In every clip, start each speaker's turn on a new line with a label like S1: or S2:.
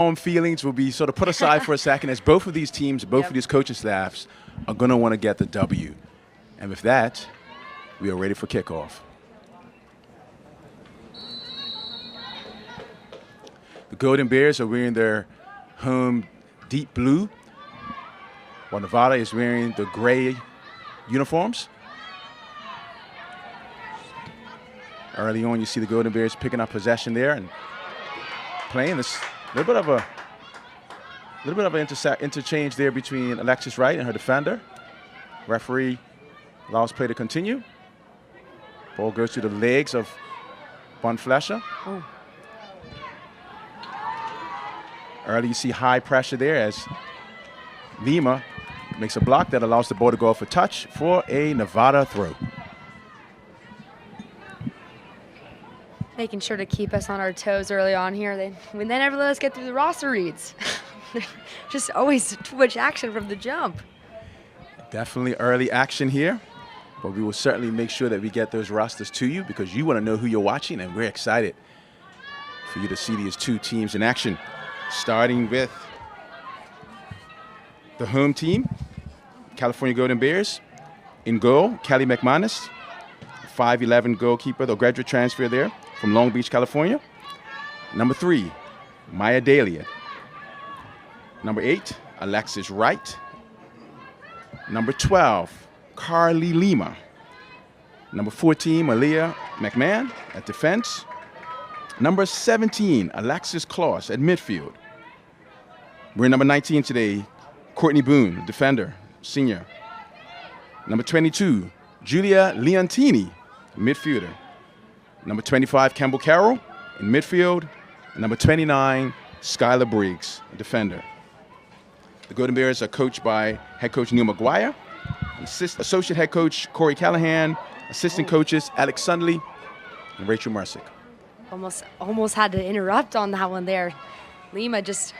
S1: home feelings will be sort of put aside for a second as both of these teams, both of these coaching staffs are going to want to get the W. And with that, we are ready for kickoff. The Golden Bears are wearing their home deep blue, while Nevada is wearing the gray uniforms. Early on, you see the Golden Bears picking up possession there and playing this little bit of an interchange there between Alexis Wright and her defender. Referee allows play to continue. Ball goes to the legs of Von Flescher.
S2: Oh.
S1: Early, you see high pressure there as Lima makes a block that allows the ball to go off a touch for a Nevada throw.
S2: Making sure to keep us on our toes early on here. They never let us get through the roster reads. Just always too much action from the jump.
S1: Definitely early action here, but we will certainly make sure that we get those rosters to you because you want to know who you're watching, and we're excited for you to see these two teams in action. Starting with the home team, California Golden Bears. In goal, Kelly McManus, 5'11" goalkeeper, the graduate transfer there from Long Beach, California. Number 3, Maya Dahlia. Number 8, Alexis Wright. Number 12, Carly Lima. Number 14, Malia McMahon at defense. Number 17, Alexis Claus at midfield. We're number 19 today, Courtney Boone, defender, senior. Number 22, Julia Leontini, midfielder. Number 25, Campbell Carroll in midfield. And number 29, Skylar Briggs, defender. The Golden Bears are coached by head coach Neil McGuire, associate head coach Corey Callahan, assistant coaches Alex Sundley and Rachel Mersick.
S2: Almost had to interrupt on that one there. Lima just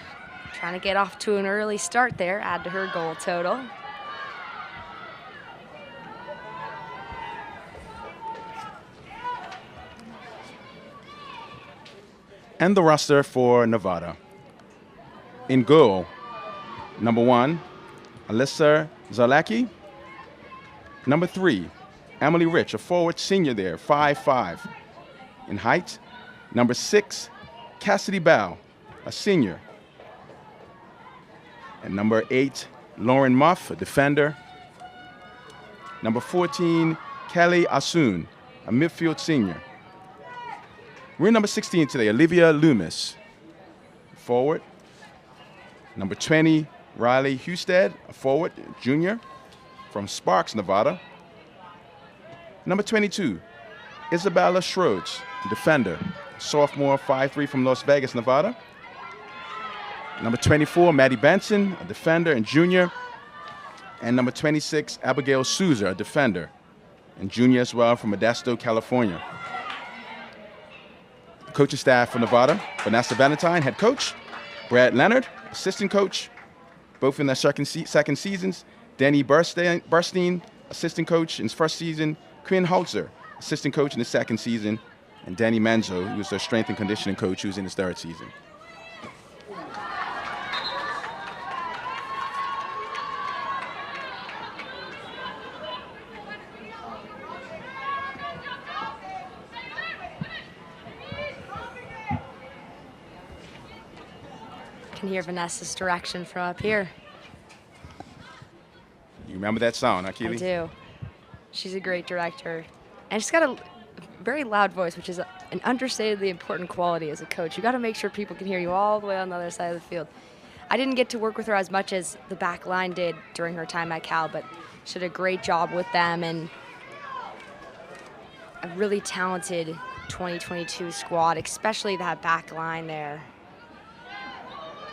S2: trying to get off to an early start there, add to her goal total.
S1: And the roster for Nevada. In goal, number 1, Alyssa Zalaki. Number 3, Emily Rich, a forward senior there, 5'5" in height. Number 6, Cassidy Bow, a senior. And number 8, Lauren Muff, a defender. Number 14, Kelly Asun, a midfield senior. We're number 16 today, Olivia Loomis, forward. Number 20, Riley Husted, a forward, junior, from Sparks, Nevada. Number 22, Isabella Schroeds, defender, sophomore, 5'3" from Las Vegas, Nevada. Number 24, Maddie Benson, a defender and junior. And number 26, Abigail Souza, a defender and junior as well from Modesto, California. Coaching staff for Nevada, Vanessa Valentine, head coach. Brad Leonard, assistant coach, both in their second seasons. Danny Burstein, assistant coach in his first season. Quinn Holzer, assistant coach in his second season. And Danny Manzo, who was their strength and conditioning coach, who's in his third season.
S2: Can hear Vanessa's direction from up here.
S1: You remember that sound, huh, Keely?
S2: I do. She's a great director. And she's got a very loud voice, which is an understatedly important quality as a coach. You got to make sure people can hear you all the way on the other side of the field. I didn't get to work with her as much as the back line did during her time at Cal, but she did a great job with them and a really talented 2022 squad, especially that back line there.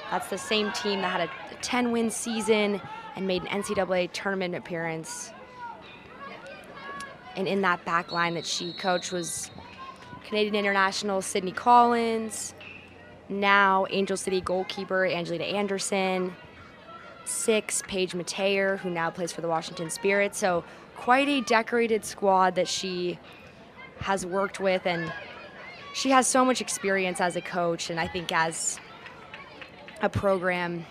S2: That's the same team that had a 10-win season and made an NCAA tournament appearance. And in that back line that she coached was Canadian international Sydney Collins, now Angel City goalkeeper Angelina Anderson, 6, Paige Mateer, who now plays for the Washington Spirit. So quite a decorated squad that she has worked with, and she has so much experience as a coach, and I think as a program,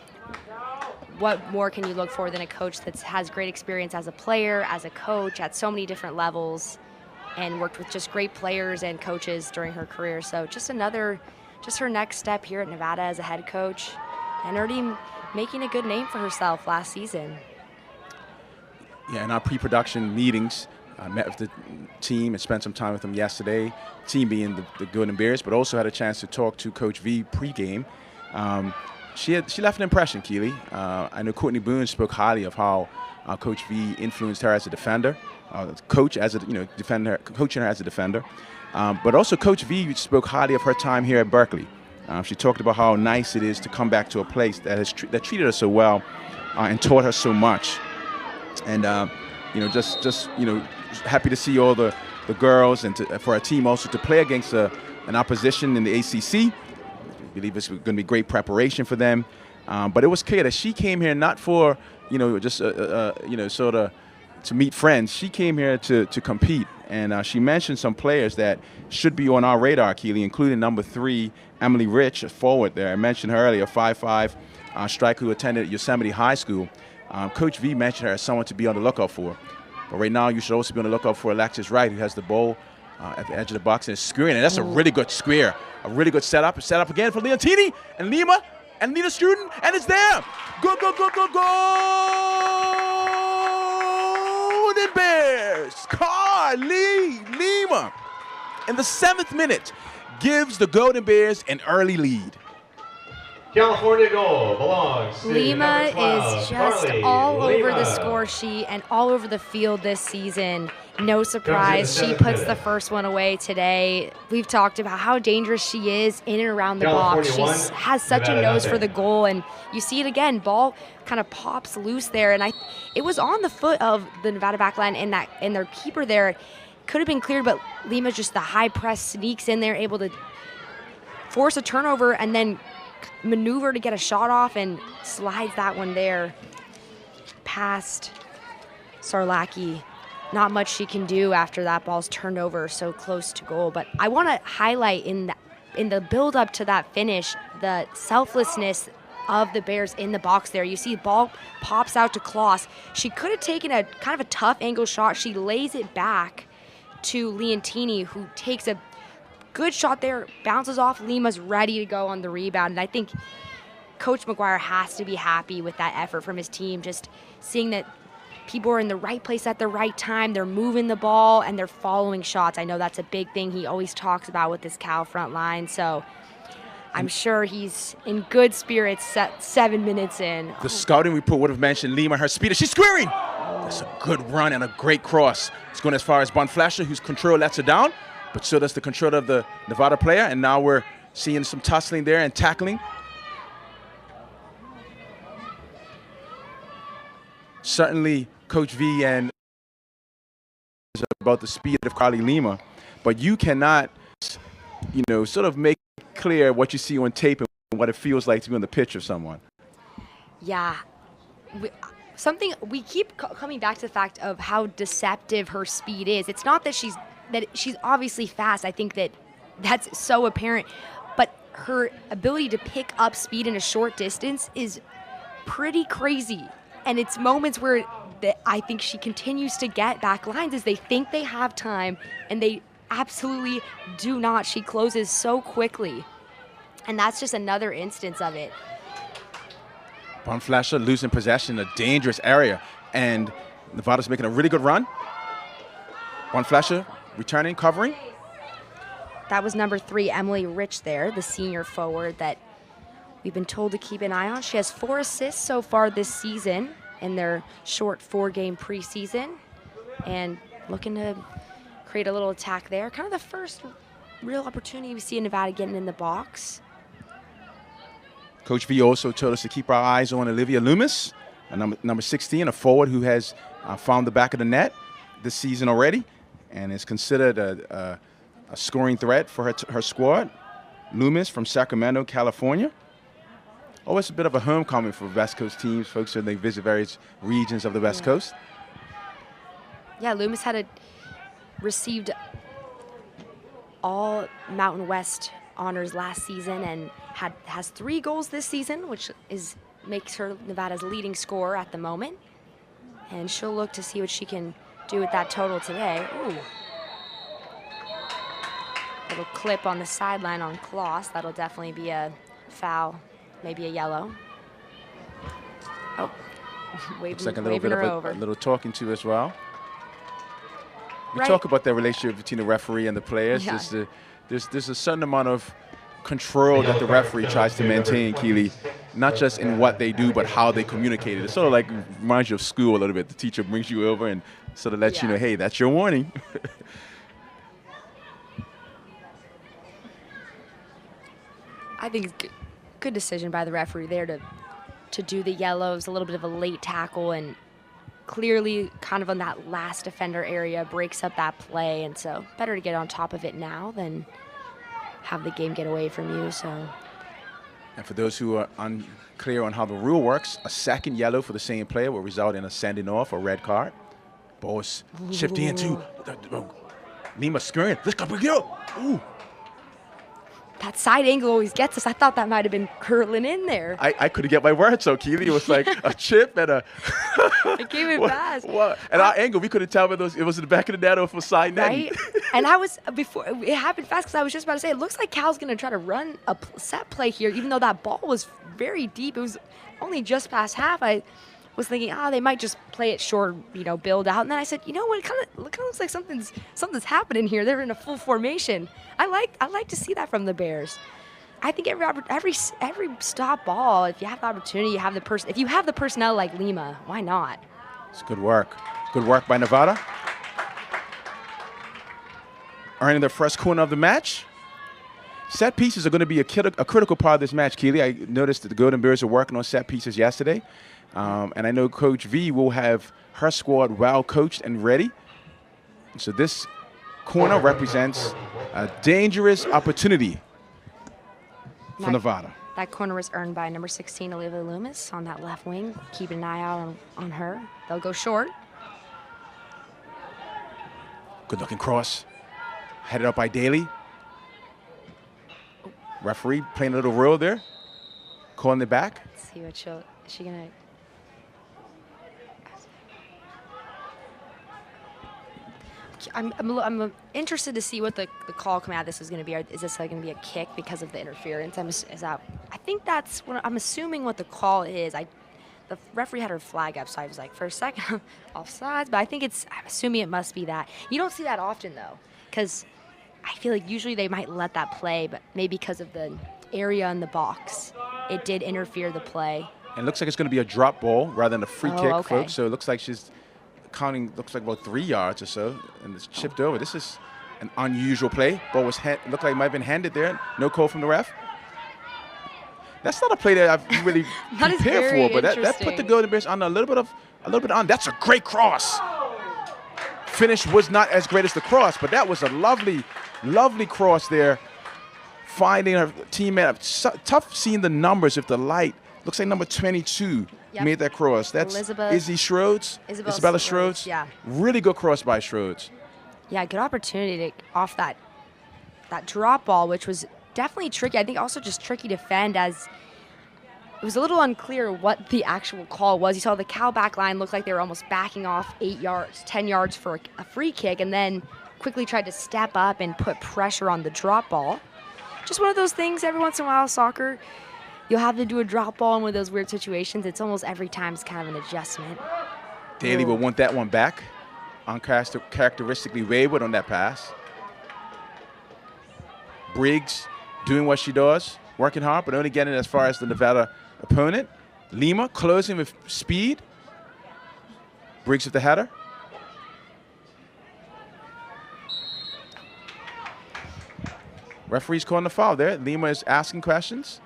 S2: what more can you look for than a coach that has great experience as a player, as a coach, at so many different levels, and worked with just great players and coaches during her career. So just her next step here at Nevada as a head coach, and already making a good name for herself last season.
S1: Yeah, in our pre-production meetings, I met with the team and spent some time with them yesterday, team being the Golden Bears, but also had a chance to talk to Coach V pregame. She left an impression, Keely. I know Courtney Boone spoke highly of how Coach V influenced her as a defender, coaching her as a defender. But also Coach V spoke highly of her time here at Berkeley. She talked about how nice it is to come back to a place that treated her so well and taught her so much. And just happy to see all the girls and for our team also to play against an opposition in the ACC. I believe it's going to be great preparation for them. But it was clear that she came here not for just sort of to meet friends. She came here to compete, and she mentioned some players that should be on our radar, Keely, including number 3, Emily Rich, a forward there. I mentioned her earlier, 5'5", striker who attended Yosemite High School. Coach V mentioned her as someone to be on the lookout for. But right now, you should also be on the lookout for Alexis Wright, who has the ball at the edge of the box and is squaring. And that's a really good square. A really good setup. Set up again for Leontini and Lima and Nina Struden, and it's there. Go, go, go, go, Golden Bears. Carly Lima, in the 7th minute, gives the Golden Bears an early lead.
S3: California goal belongs to
S2: Lima
S3: 12,
S2: is just
S3: Carly
S2: all over
S3: Lima.
S2: the score sheet and all over the field this season. No surprise, she puts the first one away today. We've talked about how dangerous she is in and around the box. She has such a nose for the goal, and you see it again. Ball kind of pops loose there, and it was on the foot of the Nevada backline and their keeper there. Could have been cleared, but Lima just the high press sneaks in there, able to force a turnover and then maneuver to get a shot off and slides that one there past Sarlacki. Not much she can do after that ball's turned over so close to goal. But I want to highlight in the build up to that finish, the selflessness of the Bears in the box there. You see the ball pops out to Kloss. She could have taken a kind of a tough angle shot. She lays it back to Leontini, who takes a good shot there, bounces off. Lima's ready to go on the rebound. And I think Coach McGuire has to be happy with that effort from his team, just seeing that people are in the right place at the right time. They're moving the ball and they're following shots. I know that's a big thing he always talks about with this Cal front line. So I'm sure he's in good spirits 7 minutes in.
S1: The scouting report would have mentioned Lima, her speed. She's squaring. That's a good run and a great cross. It's going as far as Bonflasher, whose control lets her down, but so does the control of the Nevada player. And now we're seeing some tussling there and tackling. Certainly, Coach V and about the speed of Carly Lima, but you cannot, sort of make clear what you see on tape and what it feels like to be on the pitch of someone.
S2: Yeah. We keep coming back to the fact of how deceptive her speed is. It's not that she's obviously fast. I think that's so apparent, but her ability to pick up speed in a short distance is pretty crazy. And it's moments where I think she continues to get back lines as they think they have time, and they absolutely do not. She closes so quickly, and that's just another instance of it.
S1: Bonflasher losing possession in a dangerous area, and Nevada's making a really good run. Bonflasher returning, covering.
S2: That was number 3, Emily Rich there, the senior forward that we've been told to keep an eye on. She has 4 assists so far this season in their short 4-game preseason, and looking to create a little attack there. Kind of the first real opportunity we see in Nevada getting in the box.
S1: Coach V also told us to keep our eyes on Olivia Loomis, number 16, a forward who has found the back of the net this season already and is considered a scoring threat for her squad. Loomis from Sacramento, California. Always a bit of a homecoming for West Coast teams, folks, when they visit various regions of the West Coast.
S2: Yeah, Loomis received all Mountain West honors last season and has 3 goals this season, which makes her Nevada's leading scorer at the moment. And she'll look to see what she can do with that total today. Ooh. Little clip on the sideline on Kloss. That'll definitely be a foul, maybe a yellow. Oh,
S1: looks like a little bit of a little talking to as well. We
S2: Right.
S1: talk about the relationship between the referee and the players.
S2: Yeah.
S1: There's a certain amount of control that the referee tries to maintain, Keely, not just in what they do, but how they communicate it. It sort of like reminds you of school a little bit. The teacher brings you over and sort of lets you know, hey, that's your warning.
S2: I think it's good decision by the referee there to do the yellows, a little bit of a late tackle, and clearly kind of on that last defender area, breaks up that play. And so better to get on top of it now than have the game get away from you. So.
S1: And for those who are unclear on how the rule works, a second yellow for the same player will result in a sending off or red card. Ball is shifted into Lima scurrying. Let's go, bring it up. Ooh.
S2: That side angle always gets us. I thought that might have been curling in there.
S1: I couldn't get my words, so Keely, it was like a chip and a.
S2: It came in fast.
S1: What? And our angle, we couldn't tell whether it was in the back of the net or for side net.
S2: Right? And I was, before it happened fast, because I was just about to say, it looks like Cal's going to try to run a set play here, even though that ball was very deep. It was only just past half. I was thinking, they might just play it short, build out. And then I said, you know what? It kind of looks like something's happening here. They're in a full formation. I like to see that from the Bears. I think every stop ball, if you have the opportunity, if you have the personnel like Lima, why not?
S1: It's good work. Good work by Nevada. Earning their first corner of the match. Set pieces are going to be a critical part of this match, Keely. I noticed that the Golden Bears are working on set pieces yesterday. And I know Coach V will have her squad well coached and ready. So this corner represents a dangerous opportunity for Nevada.
S2: That corner was earned by number 16, Olivia Loomis, on that left wing. Keep an eye out on her. They'll go short.
S1: Good looking cross. Headed up by Daly. Referee playing a little role there. Calling it back.
S2: Let's see what is she going to. I'm interested to see what the call coming out of this is going to be. Is this going to be a kick because of the interference? I think that's what I'm assuming what the call is. The referee had her flag up, so I was like, for a second, offsides. But I'm assuming it must be that. You don't see that often though, because I feel like usually they might let that play, but maybe because of the area in the box, it did interfere the play.
S1: And it looks like it's going to be a drop ball rather than a free kick,
S2: okay.
S1: folks. So it looks like she's counting, looks like about 3 yards or so, and it's chipped over. This is an unusual play. Ball was looked like it might have been handed there. No call from the ref. That's not a play that I've really prepared for, but that put the Golden Bears on a little bit on. That's a great cross. Finish was not as great as the cross, but that was a lovely cross there. Finding her teammate. Tough seeing the numbers with the light. Looks like number 22 made that cross. That's Izzy Schroeds. Isabella Schroeds.
S2: Yeah.
S1: Really good cross by Schroeds.
S2: Yeah, good opportunity off that drop ball, which was definitely tricky. I think also just tricky to defend, as it was a little unclear what the actual call was. You saw the Cal back line looked like they were almost backing off 8 yards, 10 yards for a free kick, and then quickly tried to step up and put pressure on the drop ball. Just one of those things every once in a while, soccer, you'll have to do a drop ball in one of those weird situations. It's almost every time it's kind of an adjustment.
S1: Daly will want that one back. Uncharacteristically wayward on that pass. Briggs doing what she does, working hard, but only getting as far as the Nevada opponent. Lima closing with speed. Briggs with the header. Referee's calling the foul there. Lima is asking questions.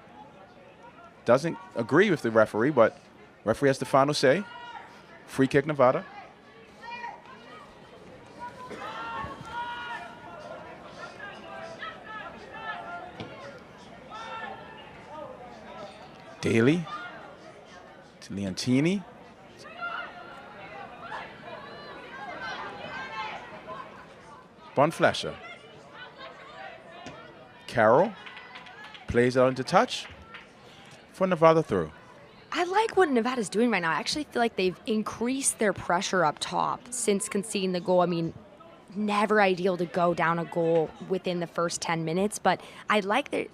S1: Doesn't agree with the referee, but referee has the final say. Free kick, Nevada. Daly to Leontini. Bonflescher. Carroll plays it out into touch for Nevada throw.
S2: I like what Nevada's doing right now. I actually feel like they've increased their pressure up top since conceding the goal. I mean, never ideal to go down a goal within the first 10 minutes, but I like that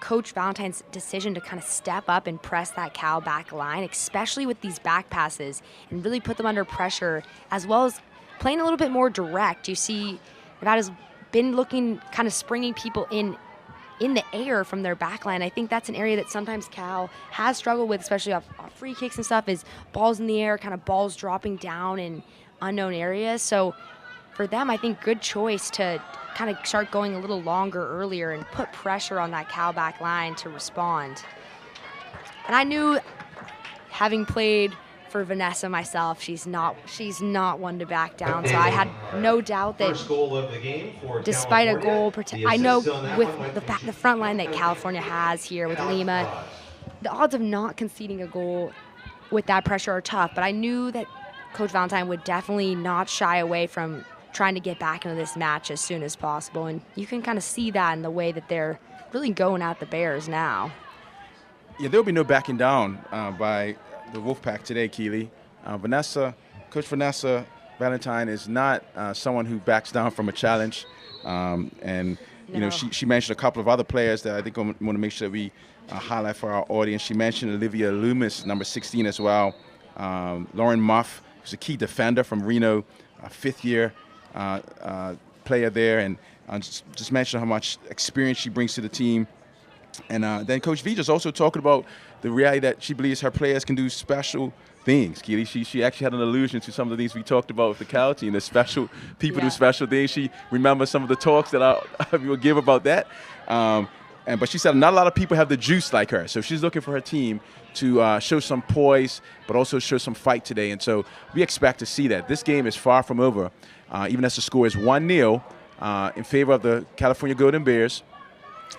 S2: Coach Valentine's decision to kind of step up and press that Cal back line, especially with these back passes, and really put them under pressure, as well as playing a little bit more direct. You see Nevada's been looking, kind of springing people in the air from their back line. I think that's an area that sometimes Cal has struggled with, especially off free kicks and stuff, is balls in the air, kind of balls dropping down in unknown areas. So for them, I think good choice to kind of start going a little longer earlier and put pressure on that Cal back line to respond. And I knew, having played for Vanessa myself, she's not one to back down. So I had no doubt that
S3: First goal of the game for
S2: despite a goal,
S3: California.
S2: I know
S3: The assist on that
S2: with
S3: one went to
S2: the front line that California has here with Lima, the odds of not conceding a goal with that pressure are tough. But I knew that Coach Valentine would definitely not shy away from trying to get back into this match as soon as possible. And you can kind of see that in the way that they're really going at the Bears now.
S1: Yeah, there'll be no backing down by the Wolfpack today, Keely. Coach Vanessa Valentine is not someone who backs down from a challenge. And, you know, she mentioned a couple of other players that I think I want to make sure that we highlight for our audience. She mentioned Olivia Loomis, number 16 as well. Lauren Muff, who's a key defender from Reno, fifth-year player there, and just mentioned how much experience she brings to the team. And then Coach V just also talking about the reality that she believes her players can do special things. Keely, she actually had an allusion to some of the things we talked about with the Cal team, the special people do special things. She remembers some of the talks that I will give about that. But she said not a lot of people have the juice like her. So she's looking for her team to show some poise, but also show some fight today. And so we expect to see that. This game is far from over, even as the score is 1-0 in favor of the California Golden Bears.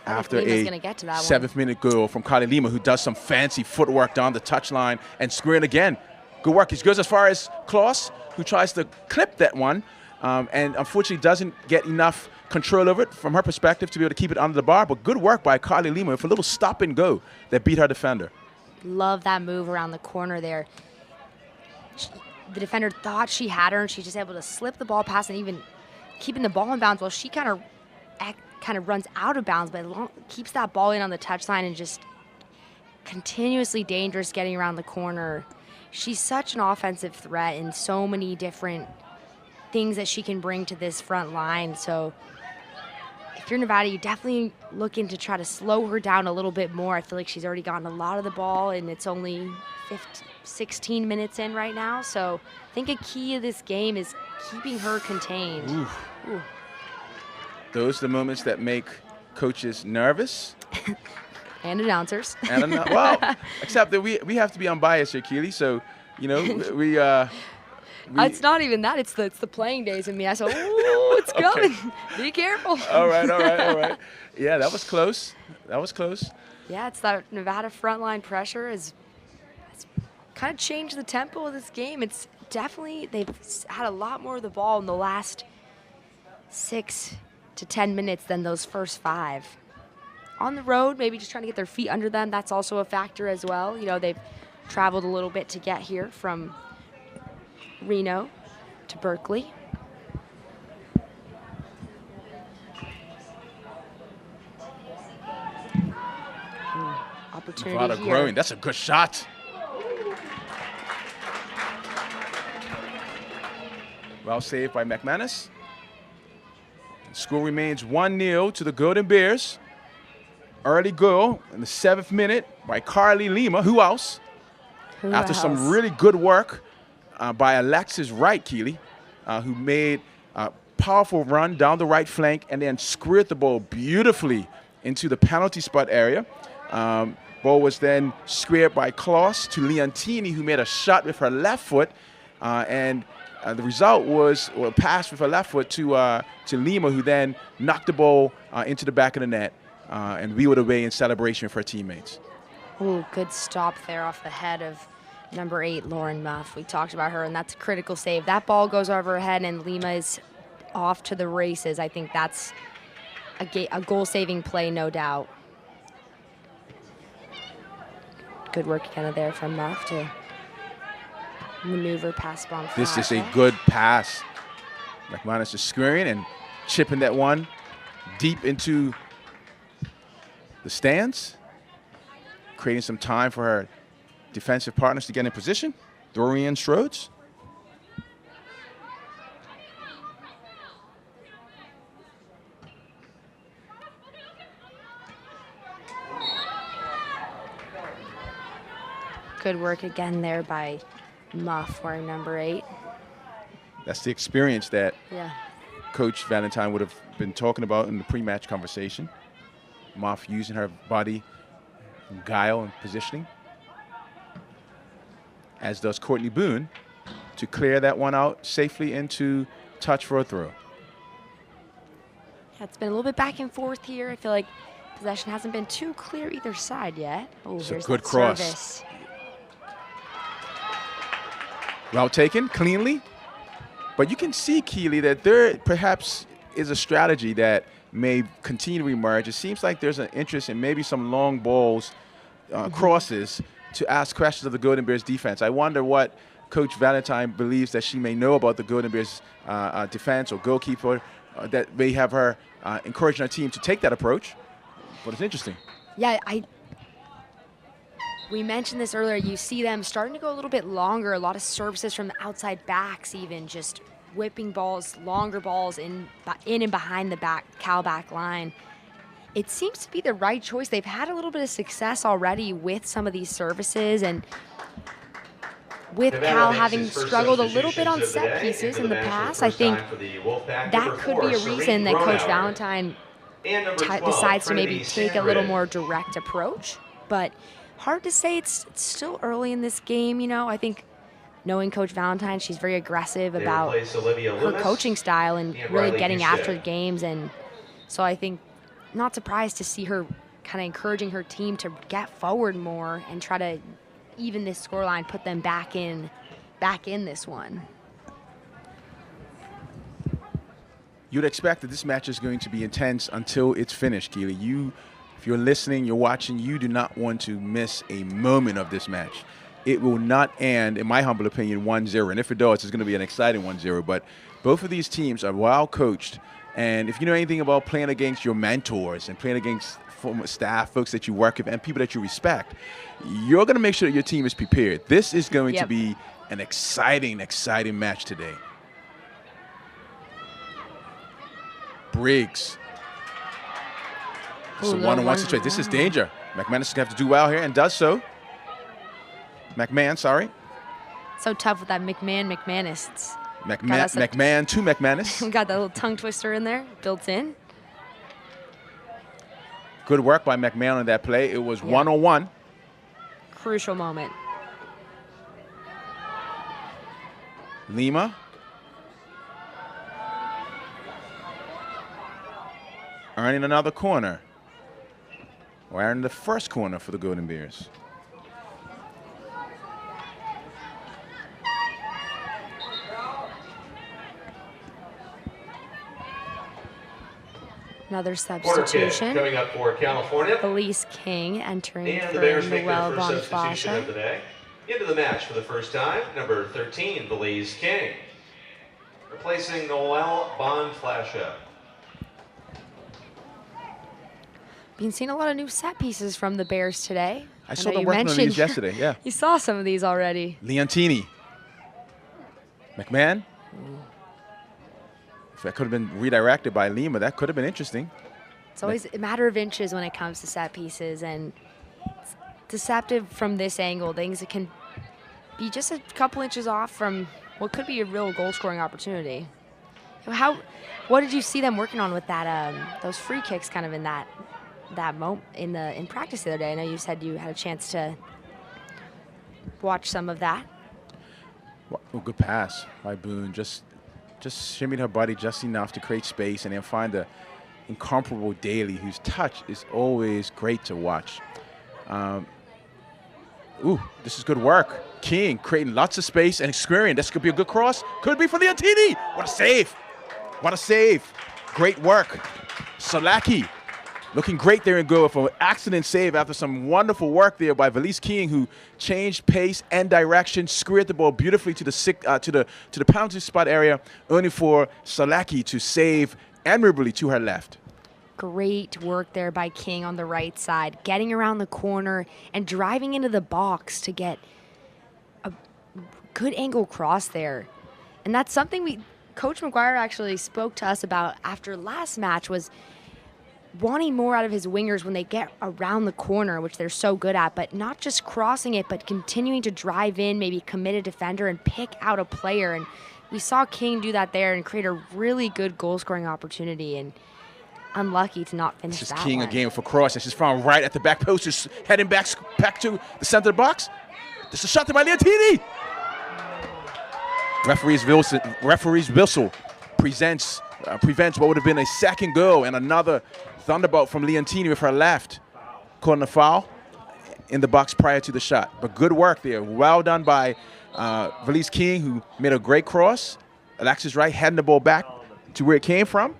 S1: After a 7th-minute goal from Carly Lima, who does some fancy footwork down the touchline and squaring again. Good work. He goes as far as Klaus, who tries to clip that one, and unfortunately doesn't get enough control over it from her perspective to be able to keep it under the bar. But good work by Carly Lima with a little stop and go that beat her defender.
S2: Love that move around the corner there. The defender thought she had her, and she's just able to slip the ball past and even keeping the ball in bounds while she kind of runs out of bounds, but keeps that ball in on the touchline and just continuously dangerous getting around the corner. She's such an offensive threat in so many different things that she can bring to this front line. So if you're Nevada, you definitely looking to try to slow her down a little bit more. I feel like she's already gotten a lot of the ball, and it's only 16 minutes in right now. So I think a key of this game is keeping her contained. Ooh.
S1: Those are the moments that make coaches nervous.
S2: And announcers.
S1: Well, except that we have to be unbiased here, Keely. So, you know, we
S2: it's not even that. It's the playing days in me. I said, ooh, it's coming. Be careful.
S1: All right. Yeah, that was close.
S2: Yeah, it's that Nevada frontline pressure it's kind of changed the tempo of this game. It's definitely, they've had a lot more of the ball in the last 6 to 10 minutes than those first 5. On the road, maybe just trying to get their feet under them. That's also a factor as well. You know, they've traveled a little bit to get here from Reno to Berkeley. Opportunity
S1: Nevada
S2: here.
S1: growing. That's a good shot. Well saved by McManus. Score remains 1-0 to the Golden Bears. Early goal in the 7th minute by Carly Lima. Who else? After some really good work by Alexis Wright, Keely, who made a powerful run down the right flank and then squared the ball beautifully into the penalty spot area. Ball was then squared by Klaus to Leontini, who made a shot with her left foot, and the result was a pass with her left foot to Lima, who then knocked the ball into the back of the net and wheeled away in celebration with her teammates.
S2: Ooh, good stop there off the head of number 8, Lauren Muff. We talked about her, and that's a critical save. That ball goes over her head, and Lima is off to the races. I think that's a goal-saving play, no doubt. Good work again there from Muff to maneuver past bomb.
S1: This is a good pass. McManus is squaring and chipping that one deep into the stands, creating some time for her defensive partners to get in position. Dorian Strodes.
S2: Good work again there by Muff, wearing number 8.
S1: That's the experience that
S2: Yeah.
S1: Coach Valentine would have been talking about in the pre-match conversation. Muff using her body, guile, and positioning, as does Courtney Boone, to clear that one out safely into touch for a throw.
S2: Yeah, it's been a little bit back and forth here. I feel like possession hasn't been too clear either side yet. Oh,
S1: It's a
S2: here's
S1: good
S2: that
S1: cross.
S2: service.
S1: Well taken, cleanly. But you can see, Keely, that there perhaps is a strategy that may continue to emerge. It seems like there's an interest in maybe some long balls, crosses, to ask questions of the Golden Bears defense. I wonder what Coach Valentine believes that she may know about the Golden Bears defense or goalkeeper that may have her encouraging her team to take that approach. But it's interesting.
S2: Yeah, we mentioned this earlier. You see them starting to go a little bit longer. A lot of services from the outside backs, even just whipping balls, longer balls in and behind the Cal back line. It seems to be the right choice. They've had a little bit of success already with some of these services, and with Cal having struggled a little bit on set pieces in the past, I think that could be a reason that Coach Valentine decides to maybe take a little more direct approach. But hard to say. It's still early in this game, you know. I think knowing Coach Valentine, she's very aggressive about her coaching style and really getting after the games. And so I think not surprised to see her kind of encouraging her team to get forward more and try to even this scoreline, put them back in this one.
S1: You'd expect that this match is going to be intense until it's finished, Keely. If you're listening, you're watching, you do not want to miss a moment of this match. It will not end, in my humble opinion, 1-0. And if it does, it's going to be an exciting 1-0. But both of these teams are well coached. And if you know anything about playing against your mentors and playing against former staff, folks that you work with, and people that you respect, you're going to make sure that your team is prepared. This is going to be an exciting, exciting match today. Briggs. It's a one-on-one situation. This is danger. McManus is going to have to do well here, and does so. McMahon, sorry.
S2: So tough with that McMahon-McManus.
S1: McMahon to McManus.
S2: We got that little tongue twister in there, built in.
S1: Good work by McMahon on that play. It was one-on-one.
S2: Crucial moment.
S1: Lima. Earning another corner. Or earning the first corner for the Golden Bears.
S2: Another substitution.
S3: Coming up for California.
S2: Elise King entering
S3: And
S2: for
S3: the Bears make their
S2: Noelle
S3: first substitution
S2: Bonflasche.
S3: of the day. Into the match for the first time, number 13, Belize King. Replacing Noelle Bonflasche.
S2: Been seeing a lot of new set pieces from the Bears today.
S1: I saw
S2: know
S1: them
S2: you
S1: working on these
S2: mentioned-
S1: yesterday, yeah.
S2: You saw some of these already.
S1: Leontini. McMahon. If that could have been redirected by Lima, that could have been interesting.
S2: It's always a matter of inches when it comes to set pieces, and it's deceptive from this angle. Things that can be just a couple inches off from what could be a real goal-scoring opportunity. What did you see them working on with that? Those free kicks, kind of in that moment in practice the other day. I know you said you had a chance to watch some of that.
S1: Well, good pass by Boone. Just shimmied her body just enough to create space and then find the incomparable Daly, whose touch is always great to watch. This is good work. King creating lots of space and experience. This could be a good cross. Could be for Leontini. What a save. What a save. Great work. Solaki Looking great there in goal for an accident save after some wonderful work there by Valise King, who changed pace and direction, squared the ball beautifully to the penalty spot area, only for Salaki to save admirably to her left.
S2: Great work there by King on the right side, getting around the corner and driving into the box to get a good angle cross there. And that's something Coach McGuire actually spoke to us about after last match, was wanting more out of his wingers when they get around the corner, which they're so good at, but not just crossing it, but continuing to drive in, maybe commit a defender and pick out a player. And we saw King do that there and create a really good goal-scoring opportunity, and unlucky to not finish that one.
S1: This is King again for cross, and she's found right at the back post, just heading back to the center of the box. This is a shot by Leontini. Referee's whistle prevents what would have been a second goal, and another thunderbolt from Leontini with her left, calling a foul in the box prior to the shot. But good work there. Well done by Valise King, who made a great cross. Alexis Wright heading the ball back to where it came from.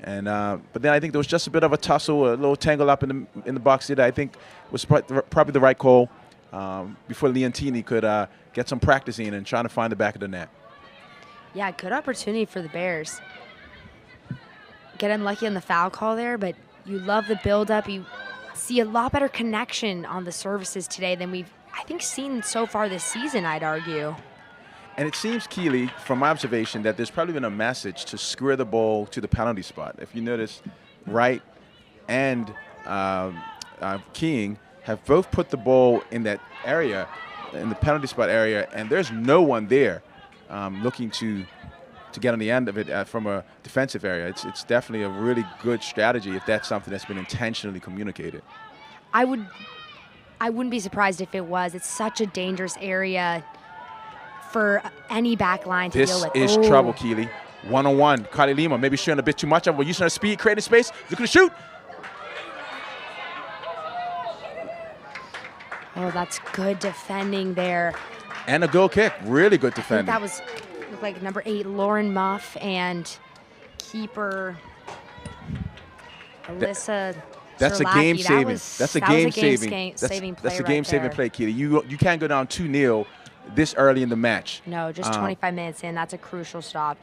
S1: And but then I think there was just a bit of a tussle, a little tangle up in the box there that I think was probably the right call before Leontini could get some practice in and trying to find the back of the net.
S2: Yeah, good opportunity for the Bears. Get unlucky on the foul call there, but you love the build-up. You see a lot better connection on the services today than we've, I think, seen so far this season, I'd argue.
S1: And it seems, Keely, from my observation, that there's probably been a message to square the ball to the penalty spot. If you notice, Wright and King have both put the ball in that area, in the penalty spot area, and there's no one there looking to get on the end of it from a defensive area. It's definitely a really good strategy if that's something that's been intentionally communicated.
S2: I wouldn't be surprised if it was. It's such a dangerous area for any back line to deal with.
S1: This is trouble, Keely. One-on-one. Kylie Lima maybe showing a bit too much of it, using her speed, creating space, looking to shoot.
S2: Oh, that's good defending there.
S1: And a goal kick. Really good
S2: I think
S1: defending.
S2: that was looked like number 8, Lauren Muff, and keeper Alyssa
S1: That's
S2: Serlacki.
S1: a game saving.
S2: That's a game-saving play.
S1: That's a game-saving play, Keely. You can't go down 2-0 this early in the match.
S2: No, just 25 minutes in. That's a crucial stop.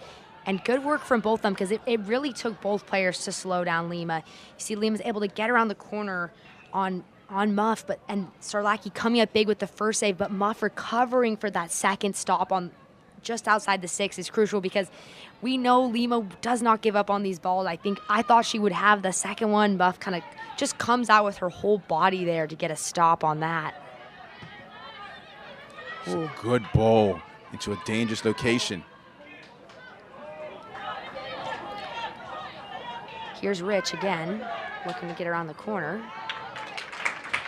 S2: And good work from both of them, because it really took both players to slow down Lima. You see Lima's able to get around the corner on Muff, and Serlacki coming up big with the first save, but Muff recovering for that second stop on just outside the 6 is crucial, because we know Lima does not give up on these balls. I thought she would have the second one. Muff kind of just comes out with her whole body there to get a stop on that.
S1: It's a good ball into a dangerous location.
S2: Here's Rich again, looking to get around the corner.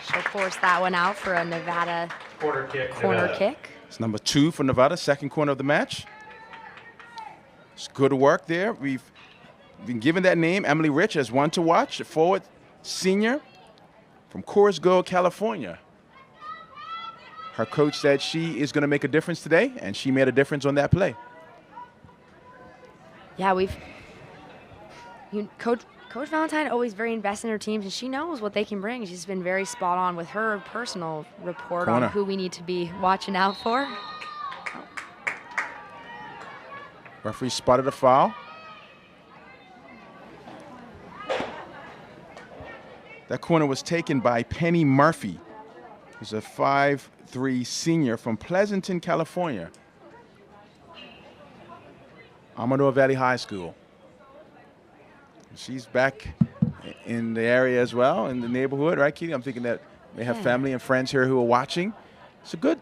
S2: She'll force that one out for a Nevada
S3: Corner kick.
S2: kick.
S1: It's number 2 for Nevada, second corner of the match. It's good work there. We've been given that name, Emily Rich, as one to watch, a forward senior from Coors Gold, California. Her coach said she is going to make a difference today, and she made a difference on that play.
S2: Yeah, Coach Valentine always very invested in her teams, and she knows what they can bring. She's been very spot on with her personal report on who we need to be watching out for.
S1: Referee spotted a foul. That corner was taken by Penny Murphy, who's a 5'3" senior from Pleasanton, California. Amador Valley High School. She's back in the area as well, in the neighborhood, right, Keely? I'm thinking that they have family and friends here who are watching. It's a good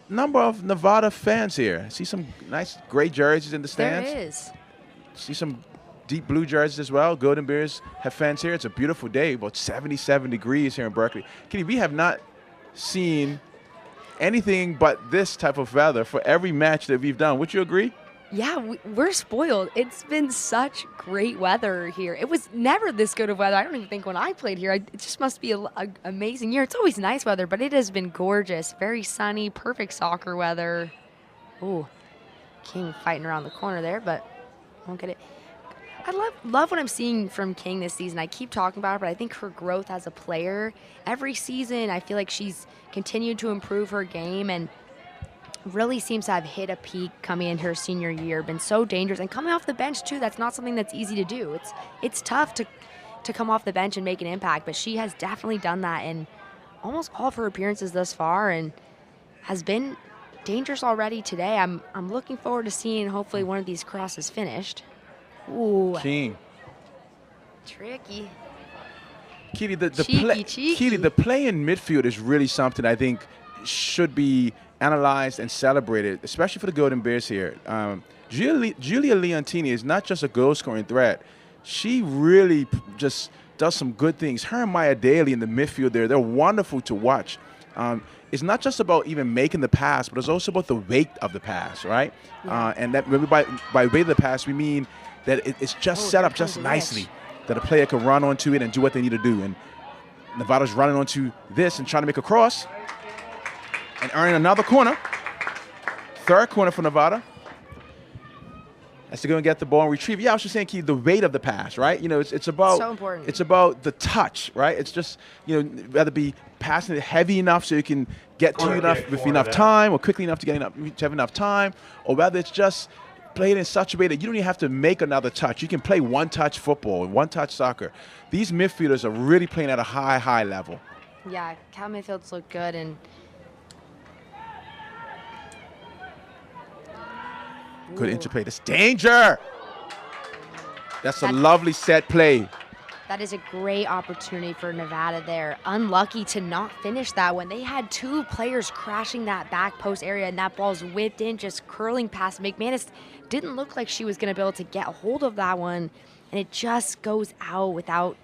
S1: number of Nevada fans here. I see some nice gray jerseys in the stands.
S2: There is.
S1: See some deep blue jerseys as well. Golden Bears have fans here. It's a beautiful day, about 77 degrees here in Berkeley. Keely, we have not seen anything but this type of weather for every match that we've done. Would you agree?
S2: Yeah, we're spoiled. It's been such great weather here. It was never this good of weather. I don't even think when I played here. It just must be an amazing year. It's always nice weather, but it has been gorgeous. Very sunny, perfect soccer weather. Ooh, King fighting around the corner there, but won't get it. I love what I'm seeing from King this season. I keep talking about her, but I think her growth as a player, every season, I feel like she's continued to improve her game and really seems to have hit a peak coming into her senior year, been so dangerous. And coming off the bench, too, that's not something that's easy to do. It's tough to come off the bench and make an impact, but she has definitely done that in almost all of her appearances thus far and has been dangerous already today. I'm looking forward to seeing hopefully one of these crosses finished. Ooh.
S1: King.
S2: Tricky.
S1: Keely, the
S2: Cheeky.
S1: play in midfield is really something I think should be analyzed and celebrated, especially for the Golden Bears here. Julia Leontini is not just a goal-scoring threat. She really just does some good things. Her and Maya Daly in the midfield there, they're wonderful to watch. It's not just about even making the pass, but it's also about the weight of the pass, right?
S2: Yeah.
S1: And that by weight of the pass, we mean that it's just set up just nicely, that a player can run onto it and do what they need to do. And Nevada's running onto this and trying to make a cross and earning another corner. Third corner for Nevada. As they're going to get the ball and retrieve. Yeah, I was just saying, Keith, the weight of the pass, right? You know, it's about
S2: so important.
S1: It's about the touch, right? It's just, you know, rather be passing it heavy enough so you can get to you enough with enough time, or quickly enough to have enough time, or whether it's just played in such a way that you don't even have to make another touch. You can play one-touch football, one-touch soccer. These midfielders are really playing at a high level.
S2: Yeah, Cal midfields look good, and
S1: good interplay. That's danger. That's a lovely set play.
S2: that is a great opportunity for Nevada there. Unlucky to not finish that when they had two players crashing that back post area and that ball's whipped in, just curling past. McManus didn't look like she was going to be able to get a hold of that one, and it just goes out without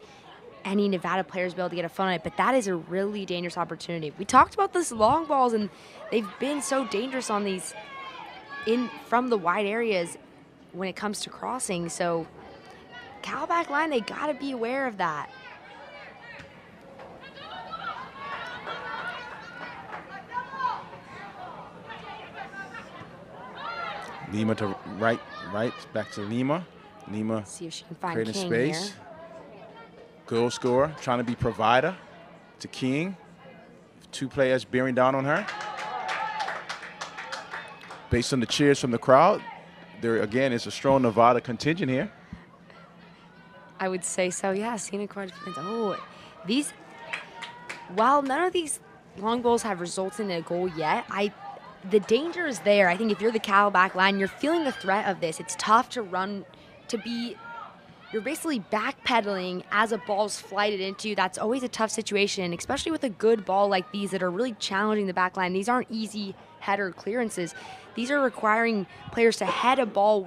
S2: any Nevada players be able to get a foot on it. But that is a really dangerous opportunity. We talked about this long balls, and they've been so dangerous on these from the wide areas when it comes to crossing. So Cal back line, they got to be aware of that.
S1: Lima to right, back to Lima. Lima
S2: See if she can find
S1: creating
S2: King
S1: space.
S2: here.
S1: Goal scorer, trying to be provider to King. Two players bearing down on her. Based on the cheers from the crowd, there again is a strong Nevada contingent here.
S2: I would say so, yeah. Scenic quad. Oh, while none of these long balls have resulted in a goal yet, the danger is there. I think if you're the Cal back line, you're feeling the threat of this. It's tough to run, you're basically backpedaling as a ball's flighted into you. That's always a tough situation, especially with a good ball like these that are really challenging the back line. These aren't easy header clearances. These are requiring players to head a ball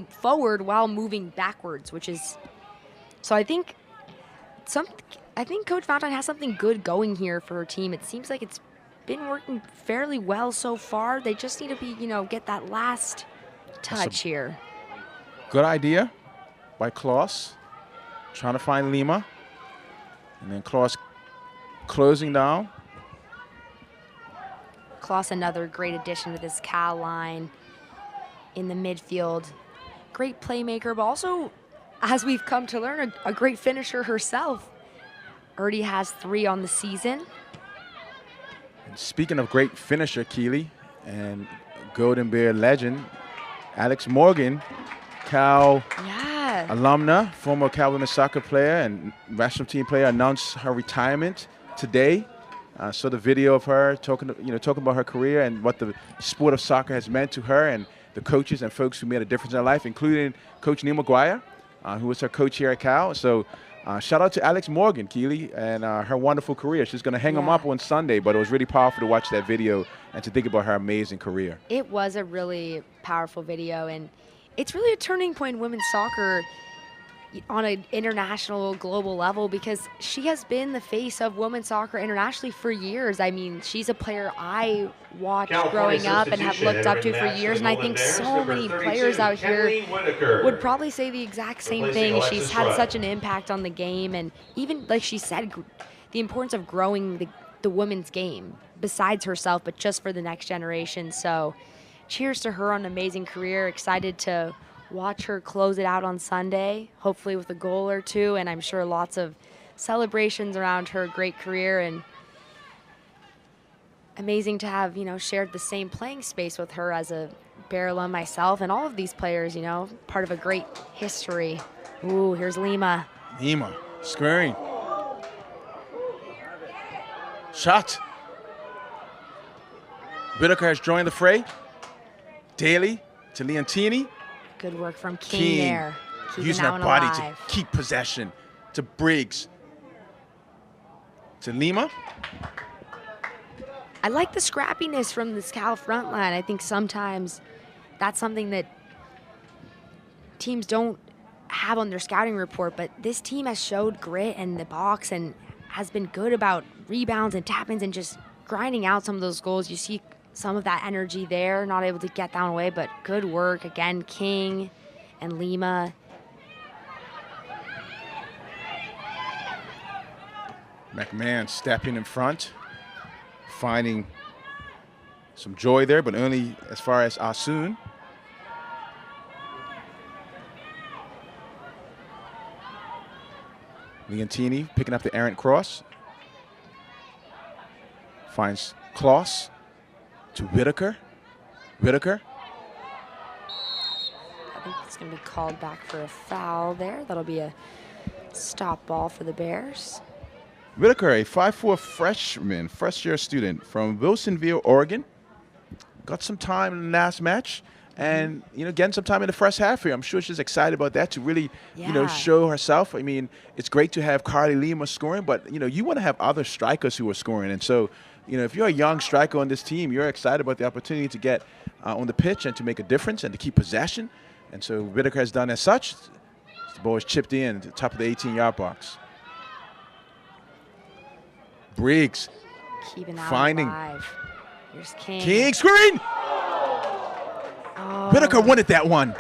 S2: forward while moving backwards, which is... So I think Coach Valentine has something good going here for her team. It seems like it's been working fairly well so far. They just need to get that last touch here.
S1: Good idea by Klaus, trying to find Lima. And then Klaus closing down.
S2: Klaus, another great addition to this Cal line in the midfield. Great playmaker, but also, as we've come to learn, a great finisher herself. Already has 3 on the season.
S1: And speaking of great finisher, Keely, and Golden Bear legend, Alex Morgan, Cal alumna, former Cal women's soccer player and national team player, announced her retirement today. Saw the video of her talking about her career and what the sport of soccer has meant to her and the coaches and folks who made a difference in her life, including Coach Neil McGuire, who was her coach here at Cal. So shout out to Alex Morgan, Keely, and her wonderful career. She's going to hang them up on Sunday, but it was really powerful to watch that video and to think about her amazing career.
S2: It was a really powerful video, and it's really a turning point in women's soccer on an international, global level, because she has been the face of women's soccer internationally for years. I mean, she's a player I watched growing up and have looked up to for years, and I think so many players out here would probably say the exact same thing. She's had such an impact on the game, and even, like she said, the importance of growing the women's game, besides herself, but just for the next generation. So cheers to her on an amazing career. Excited to watch her close it out on Sunday, hopefully with a goal or two, and I'm sure lots of celebrations around her great career, and amazing to have, shared the same playing space with her as a Bear alum myself, and all of these players, part of a great history. Ooh, here's Lima.
S1: Lima, scoring. Shot. Whitaker has joined the fray. Daly to Leontini.
S2: Good work from King there.
S1: Using her body to keep possession. To Briggs. To Lima.
S2: I like the scrappiness from this Cal front line. I think sometimes that's something that teams don't have on their scouting report, but this team has showed grit in the box and has been good about rebounds and tap-ins and just grinding out some of those goals. You see some of that energy there, not able to get down away, but good work. Again, King and Lima.
S1: McMahon stepping in front, finding some joy there, but only as far as Asun. Leontini picking up the errant cross. Finds Kloss to Whitaker. Whitaker.
S2: I think it's going to be called back for a foul there. That'll be a stop ball for the Bears.
S1: Whitaker, a 5'4" freshman, first-year student from Wilsonville, Oregon. Got some time in the last match. And, getting some time in the first half here. I'm sure she's excited about that to really, show herself. I mean, it's great to have Carly Lima scoring, but, you want to have other strikers who are scoring. And so, if you're a young striker on this team, you're excited about the opportunity to get on the pitch and to make a difference and to keep possession. And so Whitaker has done as such. The ball is chipped in to the top of the 18-yard box. Briggs
S2: keeping out
S1: finding.
S2: Alive. Here's King.
S1: King screen!
S2: Oh.
S1: Whitaker wanted that one.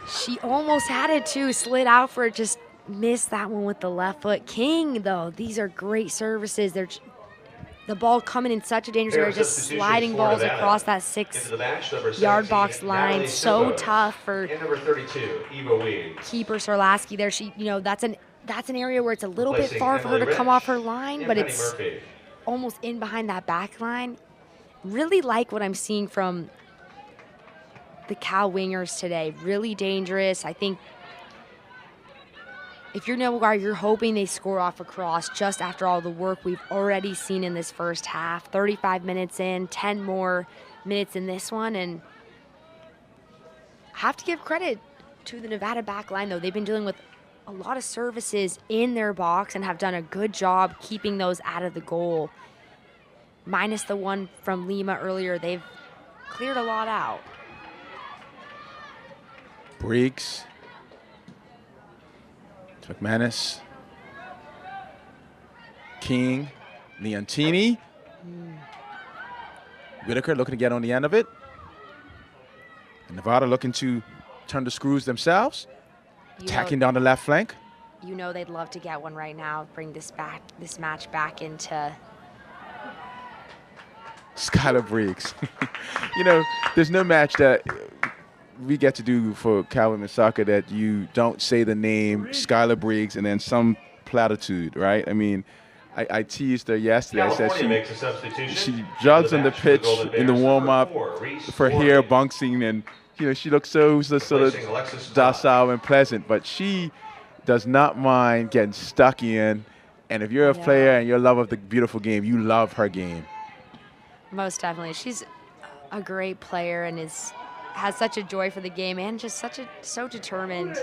S2: She almost had it too, slid out for it, just missed that one with the left foot. King, though, these are great services. The ball coming in such a dangerous area, just sliding balls across that 6-yard box line. So tough for
S3: number 32, Eva Weed.
S2: keeper Sarlaski there. She, that's an area where it's a little bit far for her to come off her line, but it's almost in behind that back line. Really like what I'm seeing from the Cal wingers today. Really dangerous. I think if you're Noah, you're hoping they score off a cross just after all the work we've already seen in this first half. 35 minutes in, 10 more minutes in this one, and I have to give credit to the Nevada back line, though. They've been dealing with a lot of services in their box and have done a good job keeping those out of the goal. Minus the one from Lima earlier, they've cleared a lot out.
S1: Briggs. McManus. King. Leontini. Whitaker looking to get on the end of it. And Nevada looking to turn the screws themselves. Attacking down the left flank.
S2: They'd love to get one right now, bring this match back into
S1: Skylar Briggs. There's no match that we get to do for Cal women's soccer that you don't say the name Skylar Briggs and then some platitude, right? I mean, I teased her yesterday. I said she jogs on the pitch in the warm-up with her hair bouncing, and she looks so sort of docile and pleasant, but she does not mind getting stuck in. And if you're a player and you're a lover of the beautiful game, you love her game.
S2: Most definitely. She's a great player and has such a joy for the game and just so determined.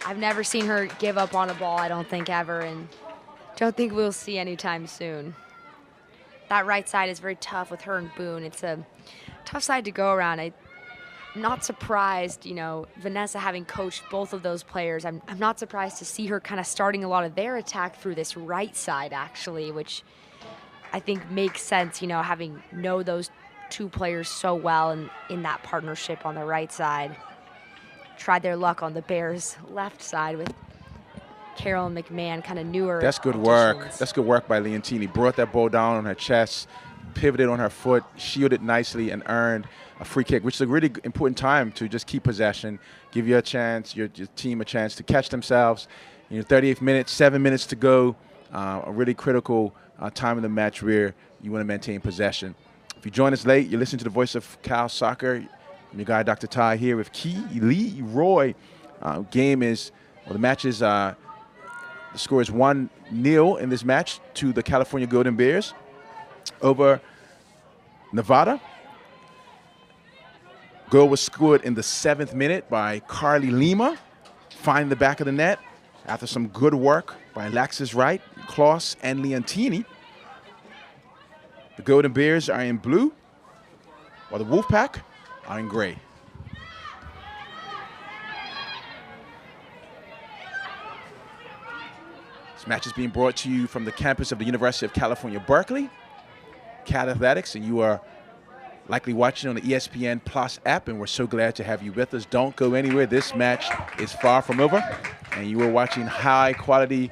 S2: I've never seen her give up on a ball, I don't think, ever, and don't think we'll see anytime soon. That right side is very tough with her and Boone. It's a tough side to go around. I'm not surprised, Vanessa having coached both of those players, I'm not surprised to see her kind of starting a lot of their attack through this right side, actually, which I think makes sense, having know those two players so well in that partnership on the right side. Tried their luck on the Bears' left side with Carol and McMahon, kind of newer.
S1: That's good work. That's good work by Leontini. Brought that ball down on her chest, pivoted on her foot, shielded nicely, and earned a free kick, which is a really important time to just keep possession, give you a chance, your team a chance to catch themselves. 38th minute, 7 minutes to go, a really critical time in the match where you want to maintain possession. If you join us late, you're listening to the Voice of Cal Soccer. I'm your guy, Dr. Ty, here with Lee Roy. The match is, the score is 1-0 in this match to the California Golden Bears over Nevada. Goal was scored in the 7th minute by Carly Lima, finding the back of the net after some good work by Alexis Wright, Klaus, and Leontini. The Golden Bears are in blue, while the Wolfpack are in gray. This match is being brought to you from the campus of the University of California, Berkeley, Cat Athletics, and you are likely watching on the ESPN Plus app, and we're so glad to have you with us. Don't go anywhere. This match is far from over, and you are watching high-quality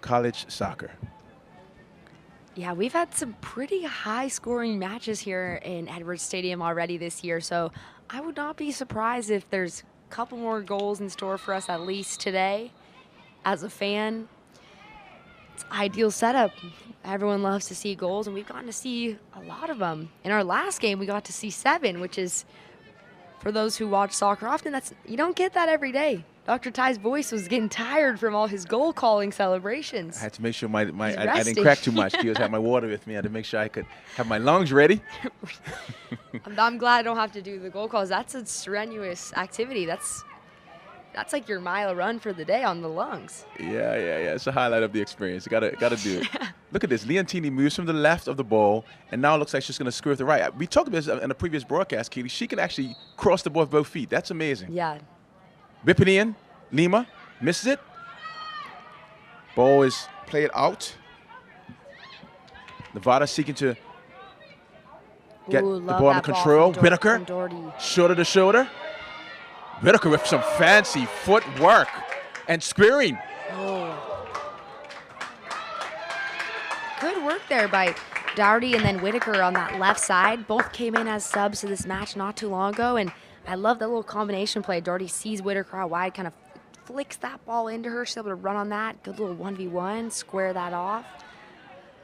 S1: college soccer.
S2: Yeah, we've had some pretty high-scoring matches here in Edwards Stadium already this year, so I would not be surprised if there's a couple more goals in store for us at least today. As a fan, it's ideal setup. Everyone loves to see goals, and we've gotten to see a lot of them. In our last game, we got to see 7, which is, for those who watch soccer often, you don't get that every day. Dr. Ty's voice was getting tired from all his goal-calling celebrations.
S1: I had to make sure I didn't crack too much. I had my water with me. I had to make sure I could have my lungs ready.
S2: I'm glad I don't have to do the goal calls. That's a strenuous activity. That's like your mile run for the day on the lungs.
S1: Yeah. It's a highlight of the experience. You gotta do it. Look at this. Leontini moves from the left of the ball, and now it looks like she's going to square with the right. We talked about this in a previous broadcast, Katie. She can actually cross the ball with both feet. That's amazing.
S2: Yeah.
S1: Whipping in. Lima misses it. Ball is played out. Nevada seeking to get the ball under control. Whitaker, shoulder to shoulder. Whitaker with some fancy footwork and spearing.
S2: Oh. Good work there by Dougherty and then Whitaker on that left side. Both came in as subs to this match not too long ago, and I love that little combination play. Dougherty sees Whitaker out wide, kind of flicks that ball into her. She's able to run on that. Good little 1v1, square that off.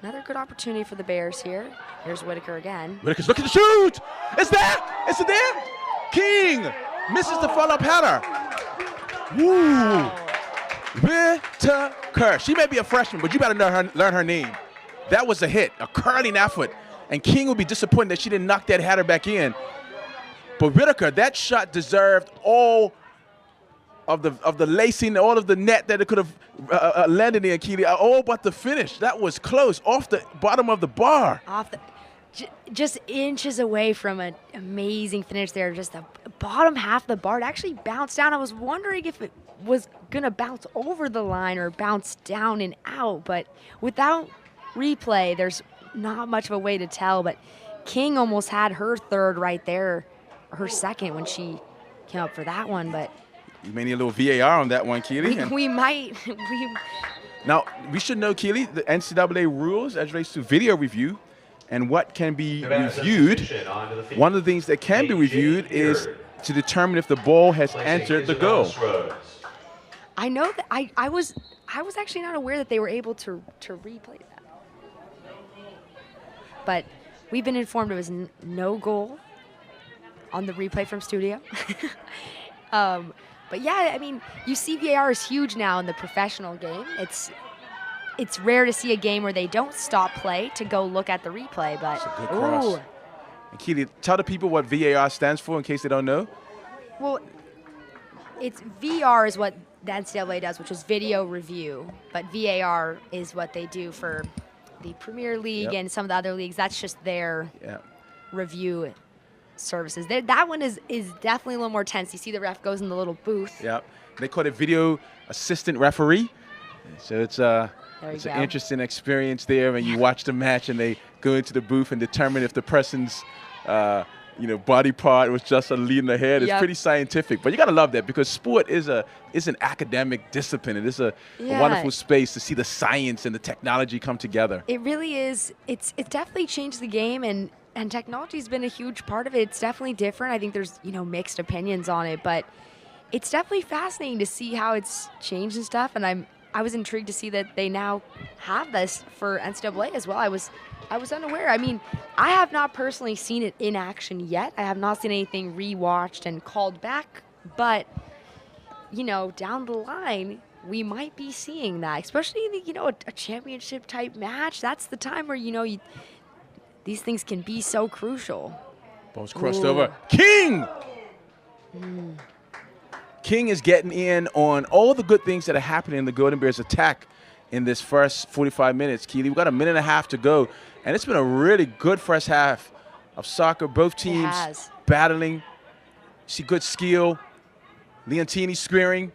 S2: Another good opportunity for the Bears here. Here's Whitaker again.
S1: Whitaker's looking to shoot. It's there. It's there. King misses the follow-up header. Woo. Whitaker. She may be a freshman, but you better learn her name. That was a hit, a curling effort. And King will be disappointed that she didn't knock that header back in. But Whitaker, that shot deserved all of the lacing, all of the net that it could have landed in, Keely, all but the finish. That was close, off the bottom of the bar.
S2: Just inches away from an amazing finish there. Just the bottom half of the bar. It actually bounced down. I was wondering if it was going to bounce over the line or bounce down and out. But without replay, there's not much of a way to tell. But King almost had her third right there, her second when she came up for that one. But
S1: you may need a little VAR on that one, Keely.
S2: We might.
S1: Now, we should know, Keely, the NCAA rules as relates to video review and what can be reviewed. One of the things that can be reviewed is to determine if the ball has entered the goal.
S2: I know that I was actually not aware that they were able to replay that. But we've been informed it was no goal on the replay from studio. But yeah, I mean, you see VAR is huge now in the professional game. It's rare to see a game where they don't stop play to go look at the replay, but
S1: that's a good cross. And Keely, tell the people what VAR stands for in case they don't know.
S2: Well, it's VR is what the NCAA does, which is video review, but VAR is what they do for the Premier League and some of the other leagues. That's just their review services. That one is definitely a little more tense. You see the ref goes in the little booth. Yeah,
S1: they call it video assistant referee. So it's an interesting experience there when you watch the match and they go into the booth and determine if the person's body part was just a lead in the head. It's
S2: Yep.
S1: pretty scientific. But you got to love that because sport is an academic discipline. It is a wonderful space to see the science and the technology come together.
S2: It really is. It's definitely changed the game, and technology's been a huge part of it. It's definitely different. I think there's, mixed opinions on it, but it's definitely fascinating to see how it's changed and stuff. And I was intrigued to see that they now have this for NCAA as well. I was unaware. I mean, I have not personally seen it in action yet. I have not seen anything rewatched and called back, but down the line, we might be seeing that, especially in a championship type match. That's the time where these things can be so crucial.
S1: Ball's crossed over. King! King is getting in on all the good things that are happening in the Golden Bears attack in this first 45 minutes. Keely, we've got a minute and a half to go, and it's been a really good first half of soccer. Both teams battling. See good skill. Leontini squaring.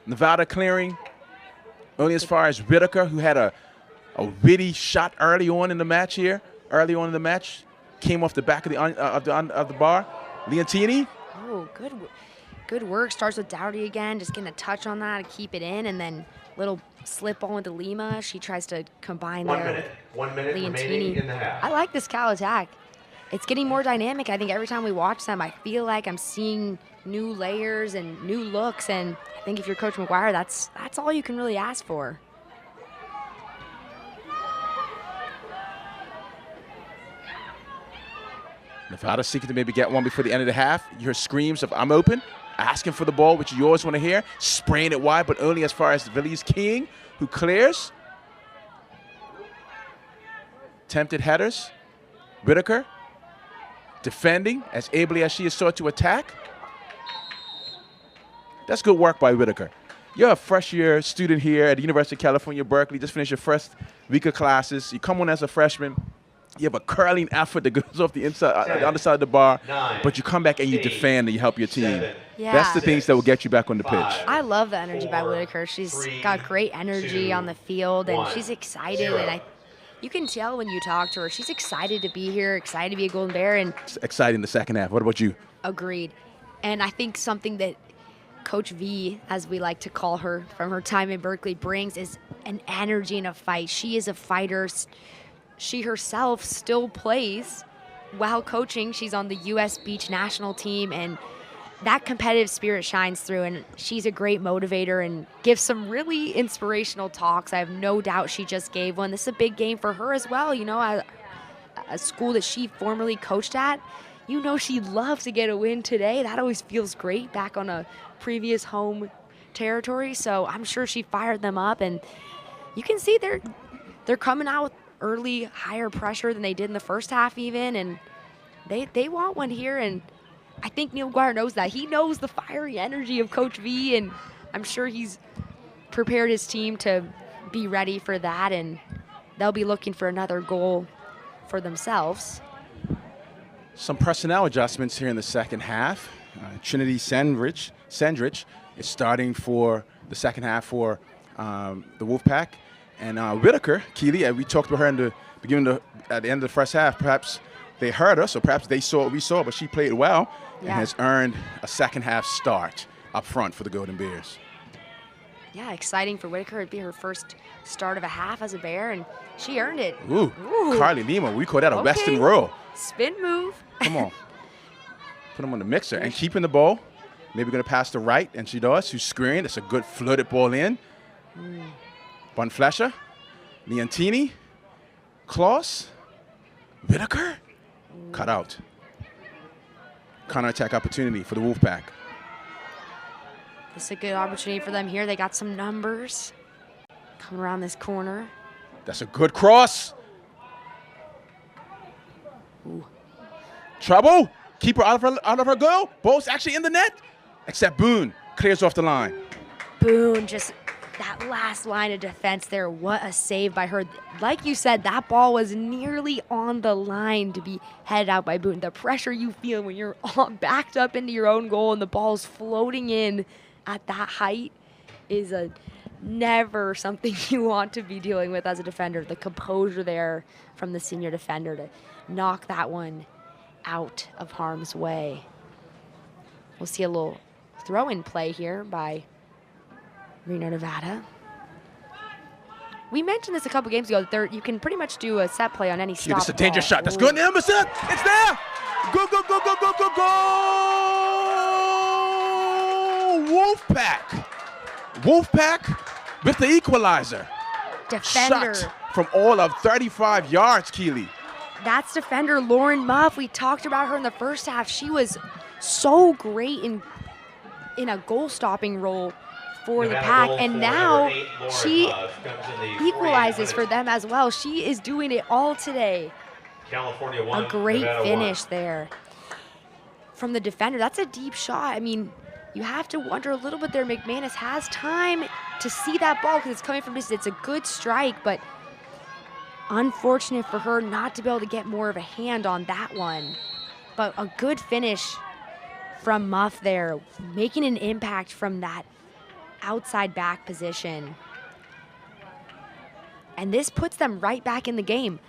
S1: Nevada clearing. Only as far as Whitaker, who had a witty shot early on in the match here. Came off the back of the bar. Leontini.
S2: Oh, good work. Starts with Dowdy again, just getting a touch on that to keep it in, and then little slip on with Lima. She tries to combine there.
S3: 1 minute remaining in the half.
S2: I like this Cal attack. It's getting more dynamic. I think every time we watch them, I feel like I'm seeing new layers and new looks, and I think if you're Coach McGuire, that's all you can really ask for.
S1: Nevada seeking to maybe get one before the end of the half. You hear screams of "I'm open," asking for the ball, which you always want to hear. Spraying it wide, but only as far as Villiers King, who clears. Tempted headers. Whitaker defending as ably as she is sought to attack. That's good work by Whitaker. You're a first-year student here at the University of California, Berkeley. Just finished your first week of classes. You come on as a freshman. You have a curling effort that goes off the inside, the underside of the bar, but you come back and you defend and you help your team. That's the things that will get you back on the pitch.
S2: I love the energy by Whitaker. She's got great energy on the field, and she's excited. And you can tell when you talk to her, she's excited to be here, excited to be a Golden Bear. And
S1: it's exciting the second half. What about you?
S2: Agreed. And I think something that Coach V, as we like to call her from her time in Berkeley, brings is an energy in a fight. She is a fighter. She herself still plays while coaching. She's on the U.S. Beach national team, and that competitive spirit shines through, and she's a great motivator and gives some really inspirational talks. I have no doubt she just gave one. This is a big game for her as well. A school that she formerly coached at, she'd love to get a win today. That always feels great back on a previous home territory. So I'm sure she fired them up, and you can see they're coming out with early higher pressure than they did in the first half even, and they want one here, and I think Neil McGuire knows that. He knows the fiery energy of Coach V, and I'm sure he's prepared his team to be ready for that, and they'll be looking for another goal for themselves.
S1: Some personnel adjustments here in the second half. Trinity Sandrich is starting for the second half for the Wolfpack. And Whitaker, Keely, we talked about her in the beginning, at the end of the first half. Perhaps they heard us, or perhaps they saw what we saw, but she played well and has earned a second half start up front for the Golden Bears.
S2: Yeah, exciting for Whitaker. It'd be her first start of a half as a Bear, and she earned it.
S1: Ooh. Carly Lima, we call that a Western roll.
S2: Spin move.
S1: Come on. Put them on the mixer. And keeping the ball. Maybe going to pass to right, and she does. She's screened. It's a good floated ball in. Bonflescher, Leontini, Klaus, Whitaker, cut out. Counter-attack opportunity for the Wolfpack.
S2: This is a good opportunity for them here. They got some numbers. Come around this corner.
S1: That's a good cross.
S2: Ooh.
S1: Trouble. Keep her out of her goal. Ball's actually in the net. Except Boone clears off the line.
S2: Boone, just that last line of defense there. What a save by her. Like you said, that ball was nearly on the line to be headed out by Boone. The pressure you feel when you're backed up into your own goal and the ball's floating in at that height is never something you want to be dealing with as a defender. The composure there from the senior defender to knock that one out of harm's way. We'll see a little throw-in play here by Reno, Nevada. We mentioned this a couple games ago. You can pretty much do a set play on any stop.
S1: It's a dangerous shot. That's good. Emerson, it's there. Go, go, go, go, go, go, go. Wolfpack. Wolfpack with the equalizer.
S2: Defender.
S1: Shot from all of 35 yards, Keely.
S2: That's defender Lauren Muff. We talked about her in the first half. She was so great in a goal-stopping role for the Pack, and now she equalizes for them as well. She is doing it all today.
S3: California won.
S2: A great
S3: Nevada
S2: finish
S3: won.
S2: there from the defender. That's a deep shot. I mean, you have to wonder a little bit there. McManus has time to see that ball because it's coming from distance. It's a good strike, but unfortunate for her not to be able to get more of a hand on that one. But a good finish from Muff there, making an impact from that outside back position. And this puts them right back in the game.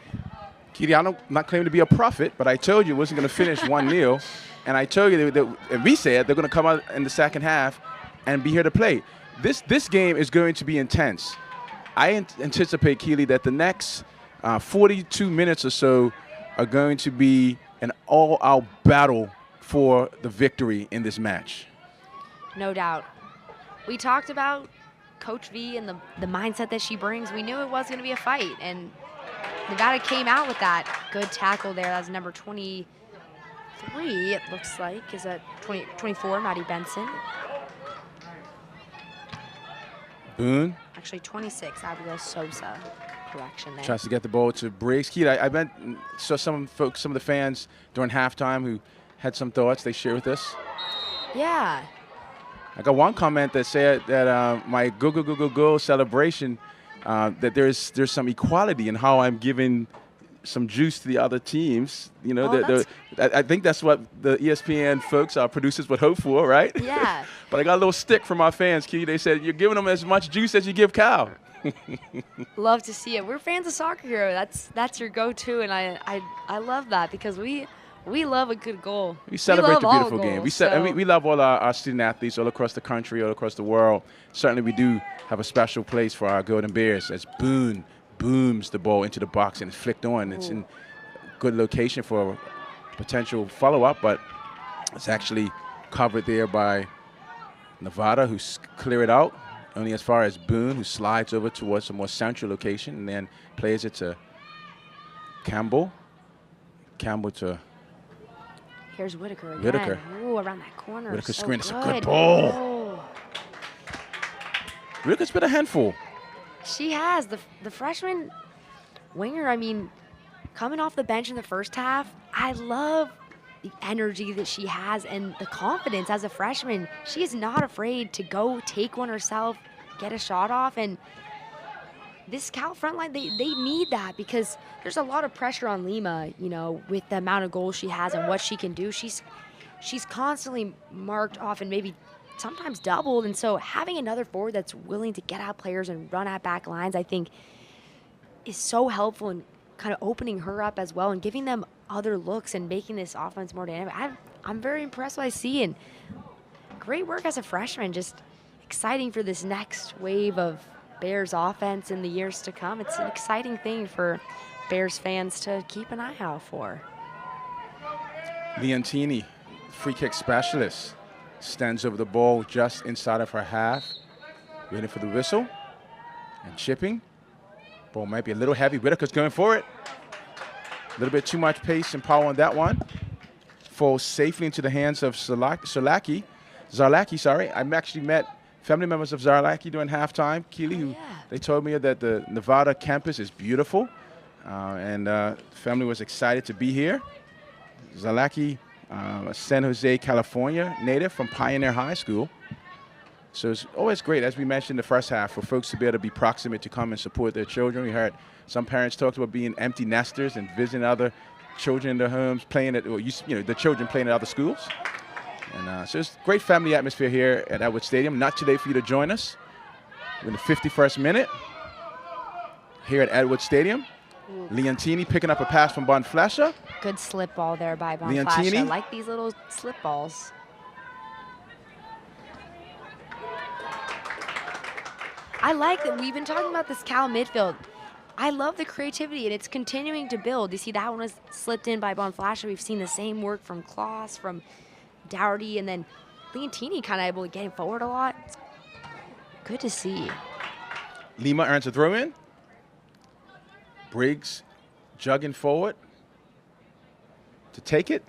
S1: Keely, I'm not claiming to be a prophet, but I told you it wasn't going to finish 1-0. And I told you and we said they're going to come out in the second half and be here to play. This game is going to be intense. I anticipate, Keely, that the next 42 minutes or so are going to be an all-out battle for the victory in this match.
S2: No doubt. We talked about Coach V and the mindset that she brings. We knew it was going to be a fight, and Nevada came out with that. Good tackle there. That's number 23, it looks like. Is that 24, Maddie Benson?
S1: Boone.
S2: Actually, 26, Abigail Sosa. Correction there.
S1: Tries to get the ball to Briggs. Keely, I saw some of the fans during halftime who had some thoughts they shared with us.
S2: Yeah.
S1: I got one comment that said that my go celebration, that there's some equality in how I'm giving some juice to the other teams. You know, I think that's what the ESPN folks, our producers, would hope for, right?
S2: Yeah.
S1: But I got a little stick from our fans, Keely. They said, you're giving them as much juice as you give Cal.
S2: Love to see it. We're fans of Soccer Hero. That's your go-to, and I love that because we love a good goal.
S1: We celebrate the beautiful
S2: goals,
S1: game. We love all our student athletes all across the country, all across the world. Certainly we do have a special place for our Golden Bears as Boone booms the ball into the box and it's flicked on. It's in good location for a potential follow-up, but it's actually covered there by Nevada, who's clear it out. Only as far as Boone, who slides over towards a more central location and then plays it to Campbell. Campbell to
S2: Here's Whitaker again.
S1: Whitaker.
S2: Ooh, around that corner.
S1: Whitaker
S2: so
S1: screen. It's
S2: good.
S1: a good ball.
S2: Oh.
S1: Whitaker's been a handful.
S2: She has. The freshman winger, I mean, coming off the bench in the first half, I love the energy that she has and the confidence as a freshman. She is not afraid to go take one herself, get a shot off, and this Cal front line, they need that because there's a lot of pressure on Lima, you know, with the amount of goals she has and what she can do. She's constantly marked off and maybe sometimes doubled, and so having another forward that's willing to get out players and run at back lines, I think, is so helpful in kind of opening her up as well and giving them other looks and making this offense more dynamic. I'm very impressed with what I see, and great work as a freshman. Just exciting for this next wave of Bears offense in the years to come. It's an exciting thing for Bears fans to keep an eye out for.
S1: Leontini, free kick specialist, stands over the ball just inside of her half, waiting for the whistle and chipping. Ball might be a little heavy. Whitaker's going for it. A little bit too much pace and power on that one. Falls safely into the hands of Zarlaki. I actually met family members of Zarlaki during halftime, Keely, who they told me that the Nevada campus is beautiful, and family was excited to be here. Zarlaki, San Jose, California native from Pioneer High School. So it's always great, as we mentioned in the first half, for folks to be able to be proximate to come and support their children. We heard some parents talked about being empty nesters and visiting other children in their homes, playing at, or the children playing at other schools. And so it's a great family atmosphere here at Edwards Stadium. Not too late for you to join us. We're in the 51st minute here at Edwards Stadium. Leontini picking up a pass from Bonflescher.
S2: Good slip ball there by Bonflasha.
S1: Leontini.
S2: I like these little slip balls. I like that we've been talking about this Cal midfield. I love the creativity, and it's continuing to build. You see that one was slipped in by Bonflasha. We've seen the same work from Kloss, from Dougherty, and then Leontini kind of able to get him forward a lot. It's good to see.
S1: Lima earns a throw in. Briggs jugging forward to take it.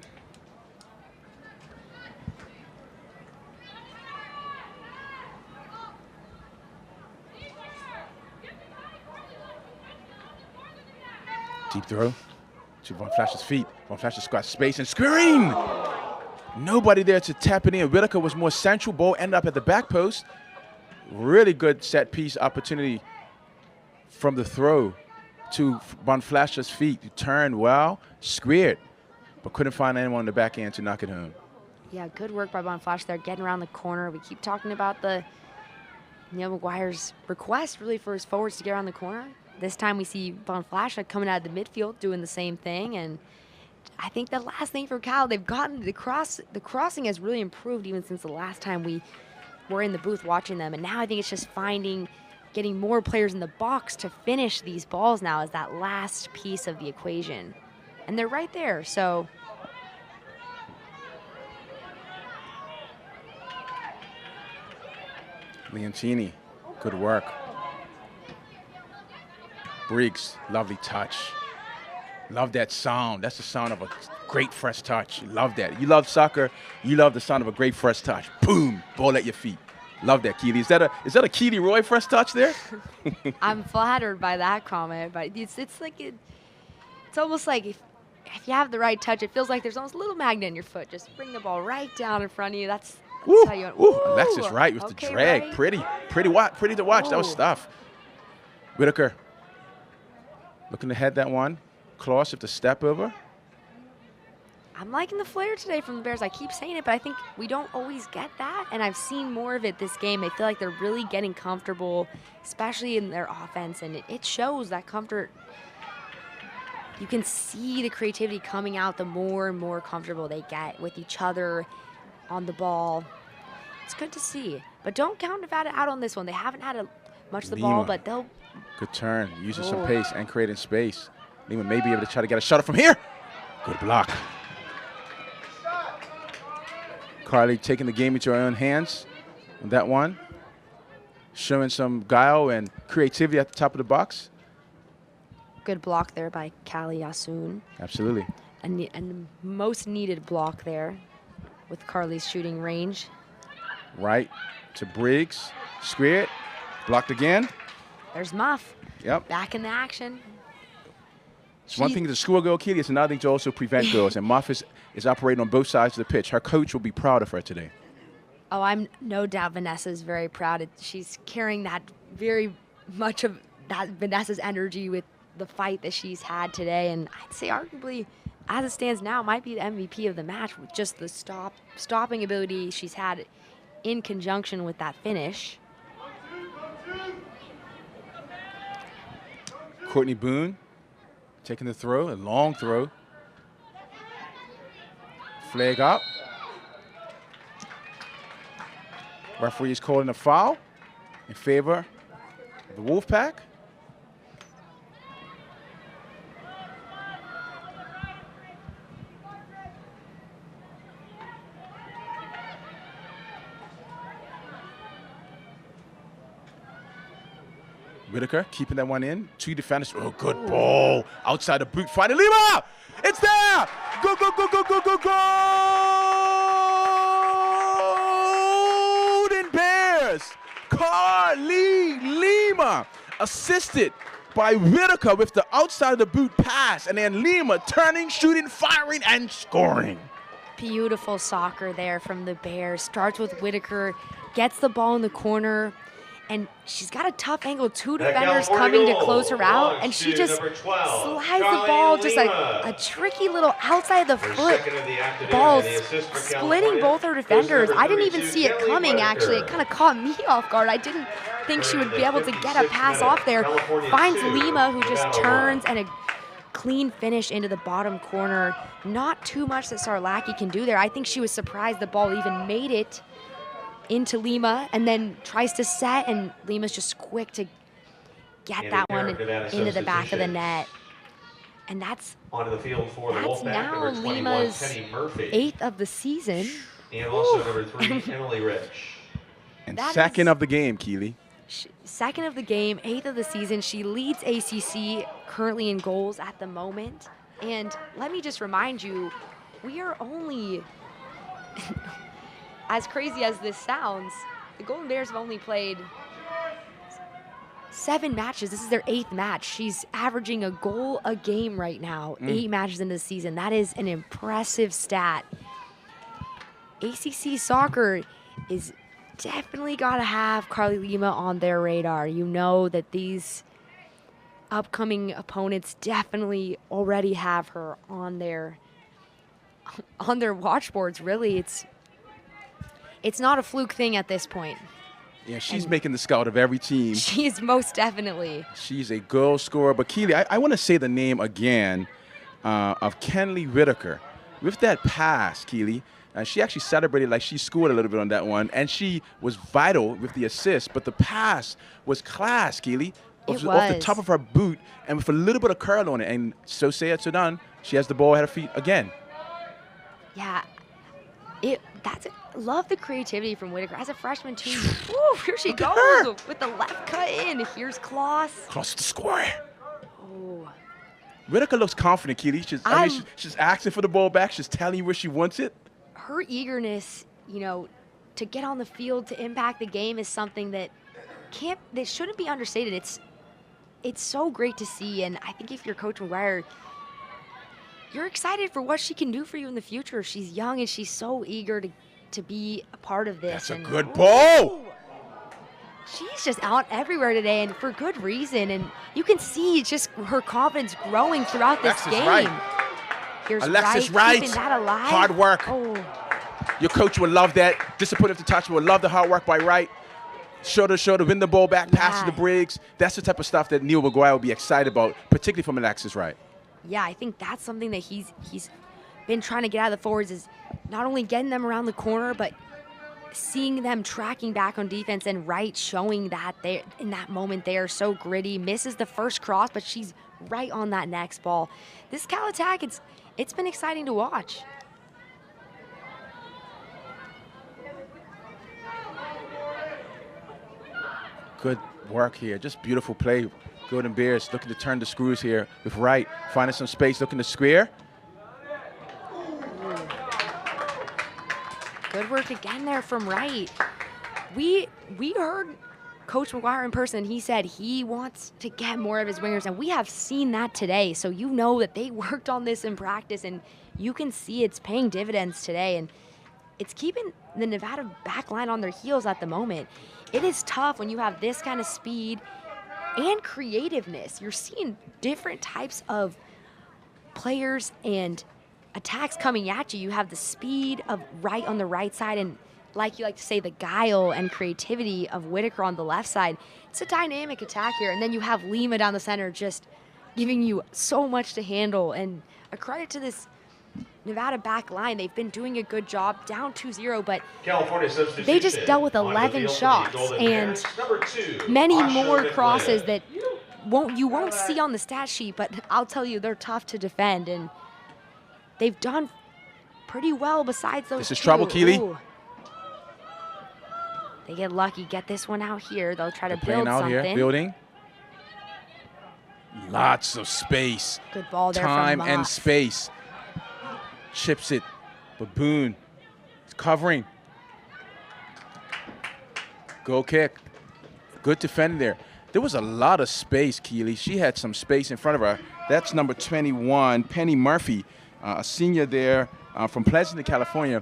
S1: Deep throw to Bonflasha's feet. Bonflasha's got space and screen. Nobody there to tap it in. Whitaker was more central. Ball ended up at the back post. Really good set piece opportunity from the throw to Bonflasha's feet. He turned well, squared, but couldn't find anyone on the back end to knock it home.
S2: Yeah, good work by Bonflasha there, getting around the corner. We keep talking about the Neil McGuire's request really for his forwards to get around the corner. This time we see Bonflasha coming out of the midfield doing the same thing, and I think the last thing for Cal, they've gotten the crossing has really improved even since the last time we were in the booth watching them, and now I think it's just getting more players in the box to finish these balls now is that last piece of the equation, and they're right there, so.
S1: Leontini, good work. Briggs, lovely touch. Love that sound. That's the sound of a great fresh touch. Love that. You love soccer. You love the sound of a great fresh touch. Boom, ball at your feet. Love that, Keely. Is that a Keely Roy fresh touch there?
S2: I'm flattered by that comment, but it's like it's almost like if you have the right touch, it feels like there's almost a little magnet in your foot. Just bring the ball right down in front of you. That's how you.
S1: Alexis Wright with the drag.
S2: Right.
S1: Pretty to watch.
S2: Ooh.
S1: That was stuff. Whitaker looking to head that one. Kloss with the step over.
S2: I'm liking the flair today from the Bears. I keep saying it, but I think we don't always get that, and I've seen more of it this game. I feel like they're really getting comfortable, especially in their offense, and it shows that comfort. You can see the creativity coming out the more and more comfortable they get with each other on the ball. It's good to see, but don't count Nevada out on this one. They haven't had much of the ball, but they'll.
S1: Good turn, using some pace and creating space. Lima may be able to try to get a shot from here. Good block. Carly taking the game into her own hands on that one. Showing some guile and creativity at the top of the box.
S2: Good block there by Kali Yasun.
S1: Absolutely.
S2: And the most needed block there with Carly's shooting range.
S1: Right to Briggs. Squared. Blocked again.
S2: There's Muff.
S1: Yep.
S2: Back in the action.
S1: It's one thing to score a goal, Keely. It's another thing to also prevent goals. And Muff is operating on both sides of the pitch. Her coach will be proud of her today.
S2: Oh, I'm no doubt Vanessa's very proud. She's carrying that very much of that Vanessa's energy with the fight that she's had today. And I'd say arguably, as it stands now, might be the MVP of the match with just the stopping ability she's had in conjunction with that finish.
S1: Courtney Boone taking the throw, a long throw. Flag up. Referee is calling a foul in favor of the Wolfpack. Whitaker keeping that one in. Two defenders. Oh, good ball. Outside the boot. Finding Lima. It's there. Go, go, go, go, go, go, Golden Bears. Carly Lima. Assisted by Whitaker with the outside of the boot pass. And then Lima turning, shooting, firing, and scoring.
S2: Beautiful soccer there from the Bears. Starts with Whitaker. Gets the ball in the corner. And she's got a tough angle. Two defenders coming to close her out. And she just slides the ball, just a tricky little outside the foot ball, splitting both her defenders. I didn't even see it coming, actually. It kind of caught me off guard. I didn't think she would be able to get a pass off there. Finds Lima, who just turns, and a clean finish into the bottom corner. Not too much that Sarlacki can do there. I think she was surprised the ball even made it into Lima, and then tries to set, and Lima's just quick to get that one into the back of the net. And that's
S3: onto the field for the Wolfpack,
S2: now
S3: number 21,
S2: Lima's
S3: Penny Murphy.
S2: 8th of the season.
S3: And also number 3, Emily Rich.
S1: And second of the game, Keely.
S2: Second of the game, 8th of the season. She leads ACC currently in goals at the moment. And let me just remind you, we are only, as crazy as this sounds, the Golden Bears have only played 7 matches. This is their 8th match. She's averaging a goal a game right now, 8 matches into the season. That is an impressive stat. ACC soccer is definitely got to have Carly Lima on their radar. You know that these upcoming opponents definitely already have her on their watch boards. Really, it's not a fluke thing at this point.
S1: Yeah, she's making the scout of every team.
S2: She is most definitely.
S1: She's a goal scorer. But Keely, I want to say the name again of Kenley Whitaker. With that pass, Keely, she actually celebrated like she scored a little bit on that one, and she was vital with the assist. But the pass was class, Keely. Off the top of her boot, and with a little bit of curl on it. And so say it, so done. She has the ball at her feet again.
S2: Yeah, love the creativity from Whitaker as a freshman too. Woo, here she goes with the left cut in. Here's Kloss.
S1: Kloss to score.
S2: Oh.
S1: Whitaker looks confident, Keely. She's asking for the ball back. She's telling you where she wants it.
S2: Her eagerness, to get on the field, to impact the game is something that shouldn't be understated. It's so great to see, and I think if you're Coach McGuire, you're excited for what she can do for you in the future. She's young and she's so eager to be a part of this.
S1: That's a good ball.
S2: She's just out everywhere today, and for good reason. And you can see just her confidence growing throughout this game.
S1: Right.
S2: Here's
S1: Alexis
S2: Wright keeping that alive.
S1: Hard work.
S2: Oh.
S1: Your coach would love that. Disappointed if the touch would love the hard work by Wright. Shoulder to shoulder, win the ball back, pass to the Briggs. That's the type of stuff that Neil McGuire would be excited about, particularly from Alexis Wright.
S2: Yeah, I think that's something that he's been trying to get out of the forwards, is not only getting them around the corner, but seeing them tracking back on defense, and Wright showing that they in that moment they are so gritty. Misses the first cross, but she's right on that next ball. This Cal attack, it's been exciting to watch.
S1: Good work here. Just beautiful play. Golden Bears looking to turn the screws here with Wright. Finding some space, looking to square.
S2: Good work again there from Wright. We heard Coach McGuire in person. He said he wants to get more of his wingers, and we have seen that today. So you know that they worked on this in practice, and you can see it's paying dividends today. And it's keeping the Nevada back line on their heels at the moment. It is tough when you have this kind of speed and creativeness. You're seeing different types of players and attacks coming at you. You have the speed of Wright on the right side, and like you like to say, the guile and creativity of Whitaker on the left side. It's a dynamic attack here. And then you have Lima down the center just giving you so much to handle. And a credit to this Nevada back line. They've been doing a good job, down 2-0, but they just dealt with 11 shots and many more crosses that you won't see on the stat sheet, but I'll tell you, they're tough to defend, and they've done pretty well besides those
S1: This is trouble, Keely.
S2: Ooh. They get lucky, get this one out here. They'll try to build something.
S1: Here, building. Lots of space.
S2: Good ball there
S1: Time
S2: from
S1: and
S2: Muff.
S1: space. Chips it. Baboon. It's covering. Goal kick. Good defending there. There was a lot of space, Keely. She had some space in front of her. That's number 21, Penny Murphy, a senior there from Pleasanton, California.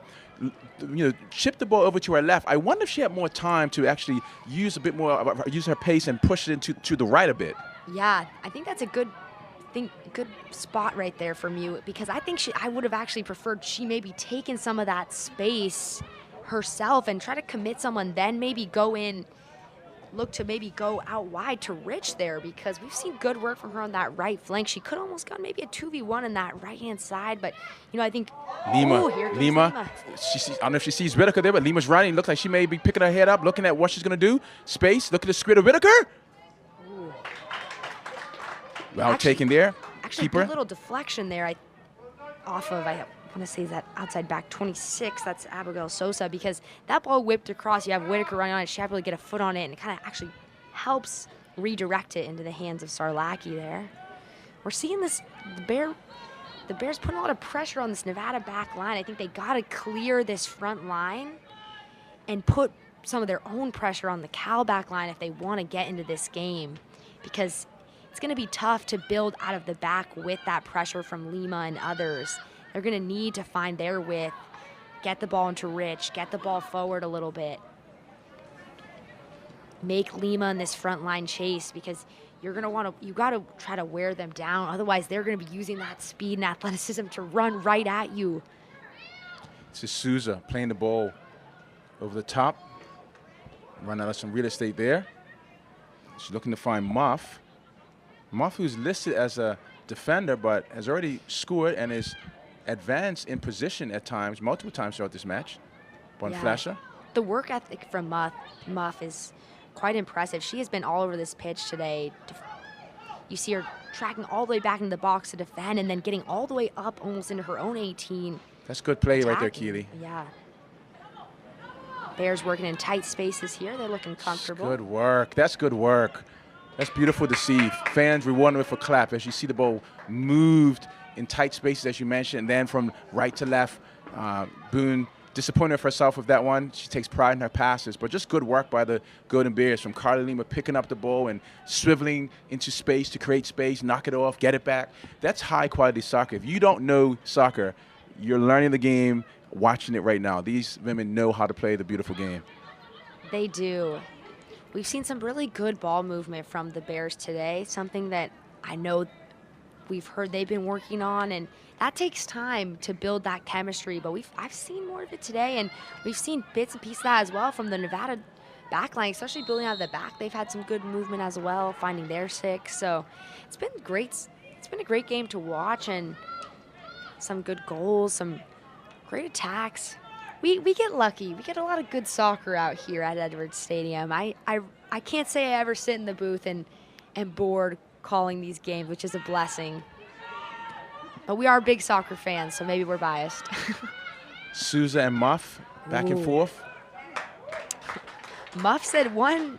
S1: Chipped the ball over to her left. I wonder if she had more time to actually use a bit more, use her pace and push it to the right a bit.
S2: Yeah, I think that's a good spot right there from you, because I think I would have actually preferred she maybe taken some of that space herself and try to commit someone, then maybe go in look to maybe go out wide to Rich there, because we've seen good work from her on that right flank. She could almost got maybe a 2v1 on that right-hand side, but, you know, I think
S1: Lima,
S2: here comes
S1: Lima. I don't know if she sees Whitaker there, but Lima's running. Looks like she may be picking her head up, looking at what she's going to do. Space, look at the squid of Whitaker.
S2: Ooh.
S1: Well taken there.
S2: Actually,
S1: Keeper.
S2: good little deflection there. I want to say that outside back 26, that's Abigail Sosa, because that ball whipped across. You have Whitaker running on it. She had to really get a foot on it, and it kind of actually helps redirect it into the hands of Sarlacki there. We're seeing this, the Bears putting a lot of pressure on this Nevada back line. I think they got to clear this front line and put some of their own pressure on the Cal back line if they want to get into this game, because it's going to be tough to build out of the back with that pressure from Lima and others. They're going to need to find their width, get the ball into Rich, get the ball forward a little bit. Make Lima in this front line chase, because you're going to want to, you got to try to wear them down. Otherwise, they're going to be using that speed and athleticism to run right at you.
S1: This is Souza playing the ball over the top. Run out of some real estate there. She's looking to find Muff. Muff, who's listed as a defender, but has already scored and is advanced in position at times, multiple times throughout this match. One flasher.
S2: The work ethic from Muff is quite impressive. She has been all over this pitch today. You see her tracking all the way back into the box to defend, and then getting all the way up almost into her own 18.
S1: That's good play right there,
S2: attacking.
S1: Keely.
S2: Yeah. Bears working in tight spaces here. They're looking comfortable.
S1: Good work. That's good work. That's beautiful to see. Fans rewarding with a clap as you see the ball moved in tight spaces, as you mentioned, and then from right to left. Boone disappointed herself with that one. She takes pride in her passes, but just good work by the Golden Bears, from Carly Lima picking up the ball and swiveling into space to create space, knock it off, get it back. That's high-quality soccer. If you don't know soccer, you're learning the game, watching it right now. These women know how to play the beautiful game.
S2: They do. We've seen some really good ball movement from the Bears today, something that I know we've heard they've been working on, and that takes time to build that chemistry, but I've seen more of it today, and we've seen bits and pieces of that as well from the Nevada backline, especially building out of the back. They've had some good movement as well, finding their six, so it's been great. It's been a great game to watch, and some good goals, some great attacks. We get lucky. We get a lot of good soccer out here at Edwards Stadium. I can't say I ever sit in the booth and bored calling these games, which is a blessing. But we are big soccer fans, so maybe we're biased.
S1: Souza and Muff back and forth.
S2: Muff said one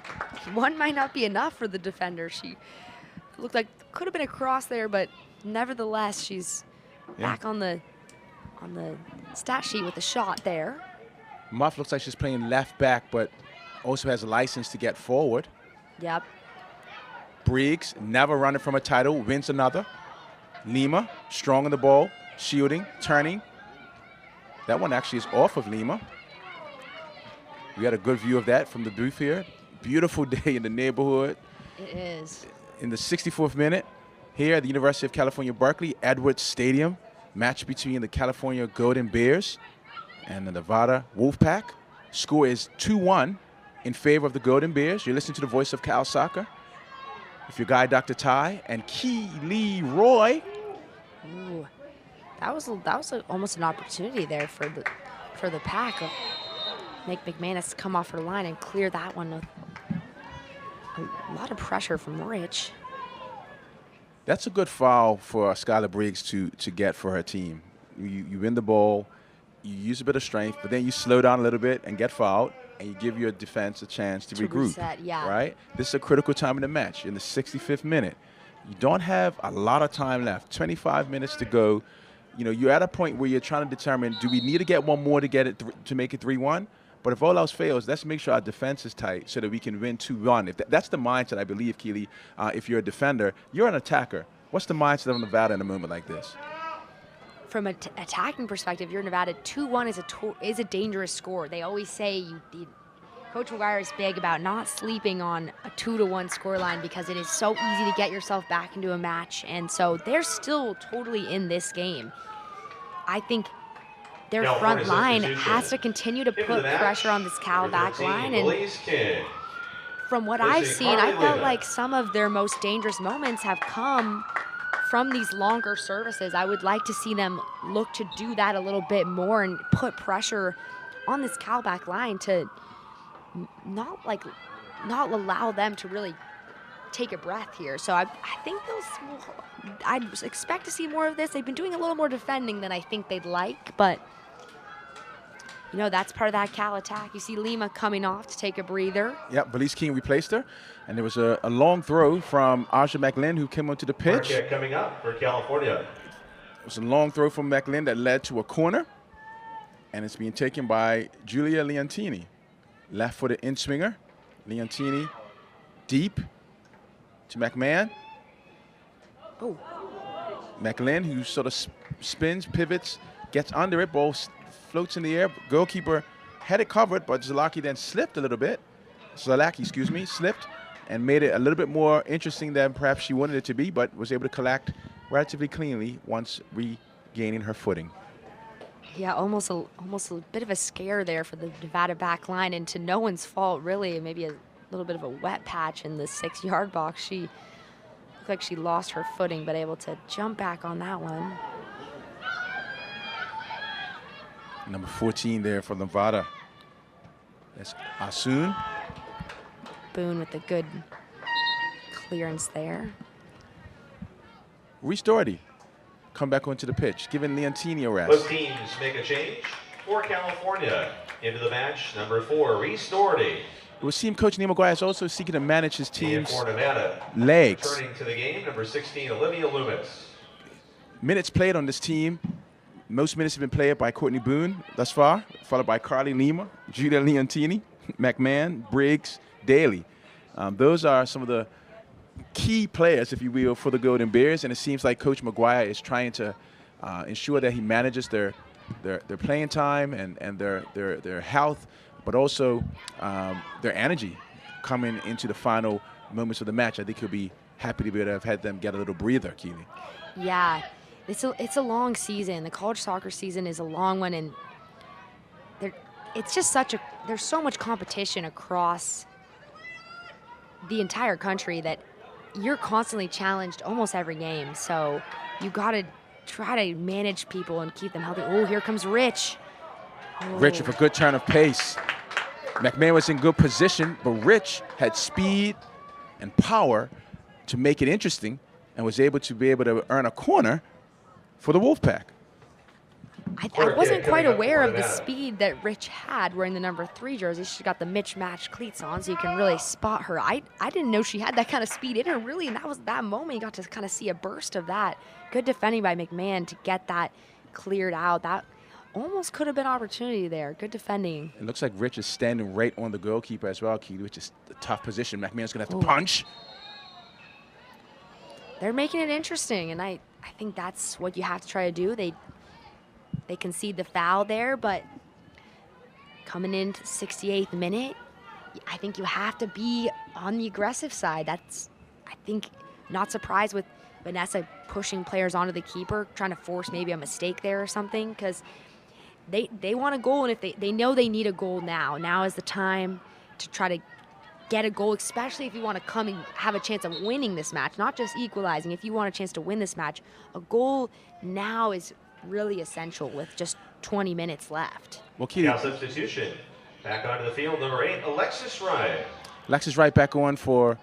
S2: might not be enough for the defender. She looked like could have been a cross there, but nevertheless, she's back on the stat sheet with a shot there.
S1: Muff looks like she's playing left back, but also has a license to get forward.
S2: Yep.
S1: Briggs, never running from a title, wins another. Lima, strong on the ball, shielding, turning. That one actually is off of Lima. We got a good view of that from the booth here. Beautiful day in the neighborhood.
S2: It is.
S1: In the 64th minute, here at the University of California, Berkeley, Edwards Stadium, match between the California Golden Bears and the Nevada Wolfpack. Score is 2-1 in favor of the Golden Bears. You're listening to the voice of Cal Soccer with your guy, Dr. Ty, and Keely Roy.
S2: Ooh, that was almost an opportunity there for the pack of make McManus come off her line and clear that one with a lot of pressure from Rich.
S1: That's a good foul for Skylar Briggs to get for her team. You win the ball, you use a bit of strength, but then you slow down a little bit and get fouled, and you give your defense a chance to regroup.
S2: Reset, yeah.
S1: Right? This is a critical time in the match, in the 65th minute. You don't have a lot of time left, 25 minutes to go. You know, you're at a point where you're trying to determine, do we need to get one more to get it to make it 3-1? But if all else fails, let's make sure our defense is tight so that we can win 2-1. If that's the mindset, I believe, Keely, if you're a defender, you're an attacker. What's the mindset of Nevada in a moment like this?
S2: From an attacking perspective, you're Nevada. 2-1 is a dangerous score. They always say Coach McGuire is big about not sleeping on a 2-1 scoreline because it is so easy to get yourself back into a match. And so they're still totally in this game. I think their front line has to continue to put pressure on this Cal back line. And from what I've seen, I felt like some of their most dangerous moments have come from these longer services. I would like to see them look to do that a little bit more and put pressure on this Cal back line to not allow them to really take a breath here. So I think I'd expect to see more of this. They've been doing a little more defending than I think they'd like, but you know, that's part of that Cal attack. You see Lima coming off to take a breather.
S1: Yep, Belize King replaced her. And there was a long throw from Aja McLean, who came onto the pitch.
S3: Marquette coming up for California.
S1: It was a long throw from McLean that led to a corner. And it's being taken by Julia Leontini. Left-footed in-swinger. Leontini deep to McMahon.
S2: Oh.
S1: McLean, who sort of spins, pivots, gets under it, ball floats in the air. Goalkeeper had it covered, but Zalaki then slipped a little bit. Zalaki, excuse me, slipped and made it a little bit more interesting than perhaps she wanted it to be, but was able to collect relatively cleanly once regaining her footing.
S2: Yeah, almost a bit of a scare there for the Nevada back line, and to no one's fault, really. Maybe a little bit of a wet patch in the 6-yard box. She looked like she lost her footing, but able to jump back on that one.
S1: Number 14 there for Nevada. That's Asun.
S2: Boone with a good clearance there.
S3: Reese
S1: Doherty come back onto the pitch, giving Leontini a rest.
S3: Both teams make a change for California. Into the match, number 4, Reese Doherty.
S1: It would seem Coach Neil McGuire is also seeking to manage his team's
S3: for Nevada,
S1: legs.
S3: Returning to the game, number 16, Olivia Loomis.
S1: Minutes played on this team. Most minutes have been played by Courtney Boone thus far, followed by Carly Lima, Julia Leontini, McMahon, Briggs, Daly. Those are some of the key players, if you will, for the Golden Bears, and it seems like Coach McGuire is trying to ensure that he manages their playing time and their health, but also their energy coming into the final moments of the match. I think he'll be happy to be able to have had them get a little breather, Keely.
S2: Yeah, it's a long season. The college soccer season is a long one, and it's just there's so much competition across the entire country that you're constantly challenged almost every game. So you got to try to manage people and keep them healthy. Oh, here comes Rich. Oh.
S1: Rich with a good turn of pace. McMahon was in good position, but Rich had speed and power to make it interesting and was able to earn a corner for the Wolfpack.
S2: I wasn't quite aware of the speed that Rich had wearing the number 3 jersey. She's got the mismatched cleats on, so you can really spot her. I didn't know she had that kind of speed in her, really, and that was that moment. You got to kind of see a burst of that. Good defending by McMahon to get that cleared out. That almost could have been opportunity there. Good defending.
S1: It looks like Rich is standing right on the goalkeeper as well, Keith, which is a tough position. McMahon's going to have to punch.
S2: They're making it interesting, and I think that's what you have to try to do. They concede the foul there, but coming into the 68th minute, I think you have to be on the aggressive side. That's, I think, not surprised with Vanessa pushing players onto the keeper, trying to force maybe a mistake there or something, because they want a goal, and if they know they need a goal now. Now is the time to try to get a goal, especially if you want to come and have a chance of winning this match, not just equalizing. If you want a chance to win this match, a goal now is really essential with just 20 minutes left.
S1: Well, Keely,
S3: substitution. Back onto the field, number 8, Alexis Wright.
S1: Alexis Wright back on for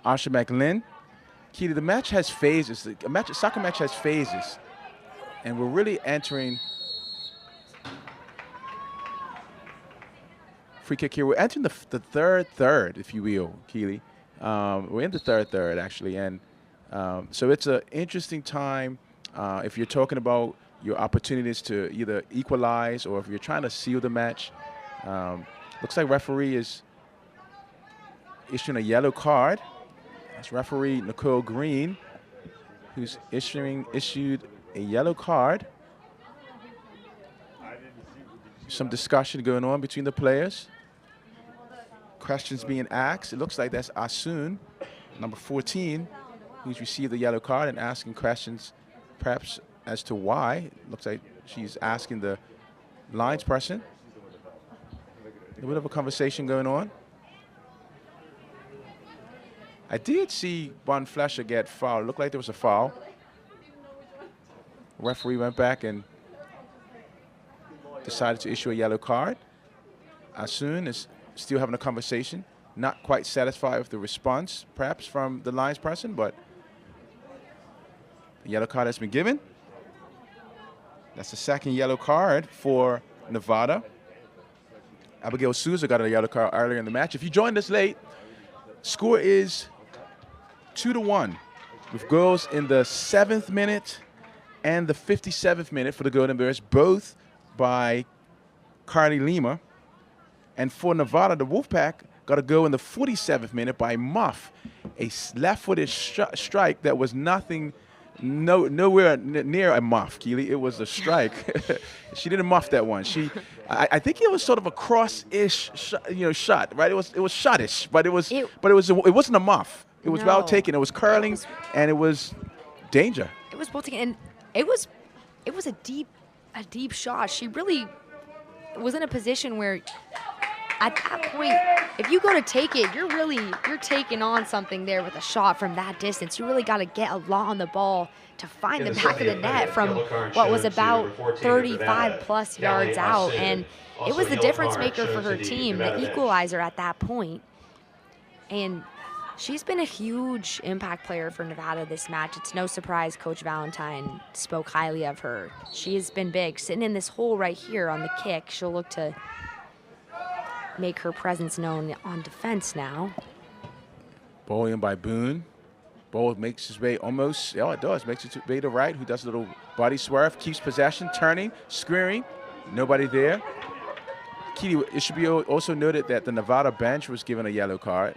S1: Asha McLean. Keely, the match has phases. A soccer match has phases, and we're really entering. Free kick here. We're entering the third, if you will, Keely. We're in the third, actually, and so it's an interesting time if you're talking about your opportunities to either equalize or if you're trying to seal the match. Looks like referee is issuing a yellow card. That's referee Nicole Green, who's issued a yellow card. Some discussion going on between the players. Questions being asked. It looks like that's Asun, number 14, who's received the yellow card and asking questions perhaps as to why. It looks like she's asking the lines person. A bit of a conversation going on. I did see Von Flescher get fouled. It looked like there was a foul. Referee went back and decided to issue a yellow card. Asun is still having a conversation, not quite satisfied with the response, perhaps, from the Lions person, but the yellow card has been given. That's the second yellow card for Nevada. Abigail Souza got a yellow card earlier in the match. If you joined us late, score is 2-1, with goals in the 7th minute and the 57th minute for the Golden Bears, both by Carly Lima. And for Nevada, the Wolfpack got a goal in the 47th minute by Muff, a left-footed strike that was nowhere near a muff, Keely. It was a strike. She didn't muff that one. I think it was sort of a cross-ish, shot, right? It was shottish, but it wasn't a muff. It was well taken. It was curling, and it was danger.
S2: It was well taken, and it was a deep shot. She really was in a position where, at that point, if you go to take it, you're taking on something there with a shot from that distance. You really got to get a lot on the ball to find the back of the net from what was about 35-plus yards out, and it was the difference maker for her team, the equalizer at that point. And she's been a huge impact player for Nevada this match. It's no surprise Coach Valentine spoke highly of her. She has been big. Sitting in this hole right here on the kick, she'll look to make her presence known on defense now.
S1: Ball in by Boone. Ball makes his way almost, makes it way to right, who does a little body swerve, keeps possession, turning, squaring, nobody there. Keely, it should be also noted that the Nevada bench was given a yellow card.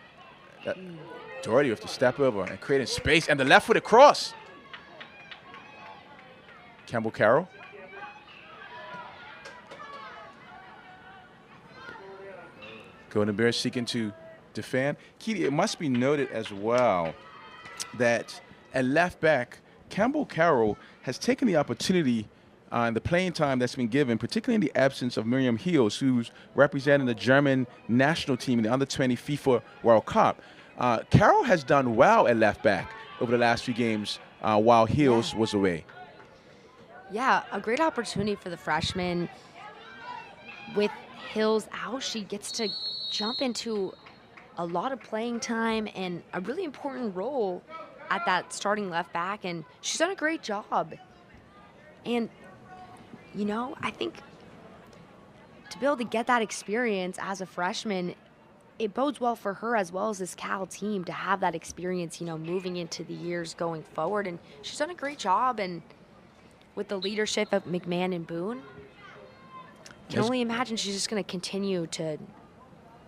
S1: Doherty with the step over and creating space, and the left-footed cross. Campbell Carroll. Golden Bears seeking to defend. Keely, it must be noted as well that at left back, Campbell Carroll has taken the opportunity in the playing time that's been given, particularly in the absence of Miriam Hills, who's representing the German national team in the under-20 FIFA World Cup. Carroll has done well at left back over the last few games while Hills was away.
S2: Yeah, a great opportunity for the freshman. With Hills out, she gets to jump into a lot of playing time and a really important role at that starting left back, and she's done a great job. And, I think to be able to get that experience as a freshman, it bodes well for her as well as this Cal team to have that experience, moving into the years going forward. And she's done a great job, and with the leadership of McMahon and Boone, I can only imagine she's just going to continue to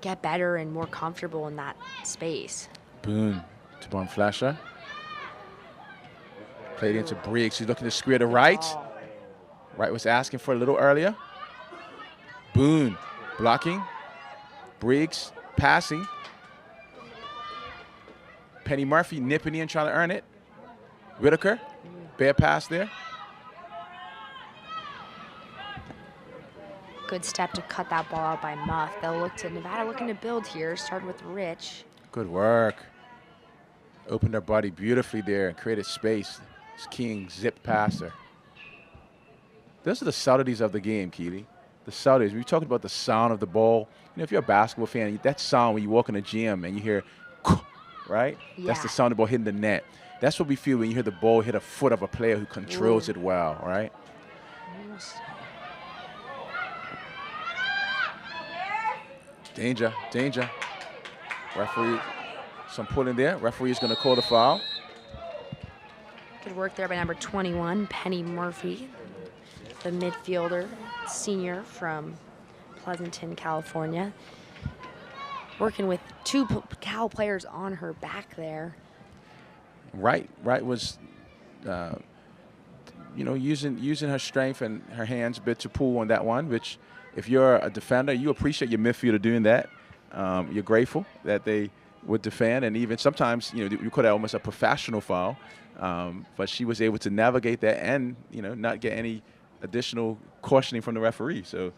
S2: get better and more comfortable in that space.
S1: Boone to Von Flescher. Played into Briggs. She's looking to square to right. Wright was asking for a little earlier. Boone blocking. Briggs passing. Penny Murphy nipping in, trying to earn it. Whitaker, bad pass there.
S2: Good step to cut that ball out by Muff. They'll look to Nevada looking to build here. Started with Rich.
S1: Good work. Opened her body beautifully there and created space. King zipped past her. Those are the subtleties of the game, Keely. The subtleties. We talked about the sound of the ball. If you're a basketball fan, that sound when you walk in the gym and you hear, right? Yeah. That's the sound of the ball hitting the net. That's what we feel when you hear the ball hit a foot of a player who controls it well, right? Danger, danger. Referee, some pulling there. Referee is going to call the foul.
S2: Good work there by number 21, Penny Murphy, the midfielder, senior from Pleasanton, California. Working with two Cal players on her back there. Wright
S1: was, using her strength and her hands a bit to pull on that one, which if you're a defender, you appreciate your midfielder doing that. You're grateful that they would defend, and even sometimes, you call that almost a professional foul. But she was able to navigate that and, not get any additional cautioning from the referee. So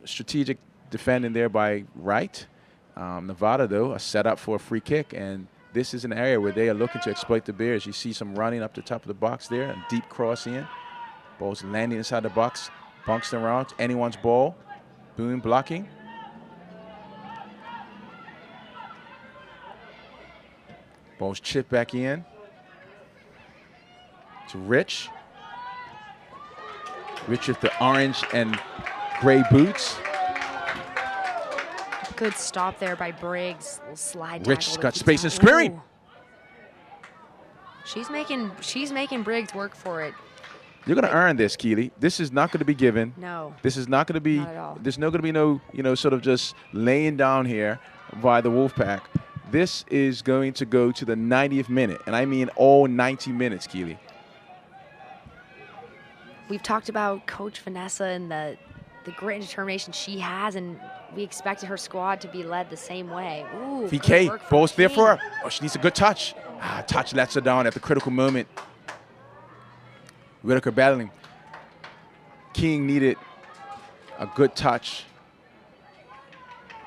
S1: strategic defending there by Wright. Nevada, though, a setup for a free kick, and this is an area where they are looking to exploit the Bears. You see some running up the top of the box there, a deep cross in. Ball's landing inside the box, bunks around, anyone's ball. Boone blocking. Ball's chipped back in to Rich. Rich with the orange and gray boots.
S2: Good stop there by Briggs. Little slide
S1: Rich
S2: tackle
S1: got
S2: to keep
S1: space and
S2: that-
S1: squaring.
S2: Ooh. She's making Briggs work for it.
S1: You're going to earn this, Keely. This is not going to be given.
S2: No.
S1: This is not going to be.
S2: Not at all.
S1: There's no going to be no, sort of just laying down here by the Wolfpack. This is going to go to the 90th minute, and I mean all 90 minutes, Keely.
S2: We've talked about Coach Vanessa and the grit and determination she has, and we expected her squad to be led the same way. Ooh, good
S1: VK,
S2: work from
S1: ball's there
S2: King.
S1: for her. Oh, she needs a good touch. Touch lets her down at the critical moment. Whitaker battling. King needed a good touch.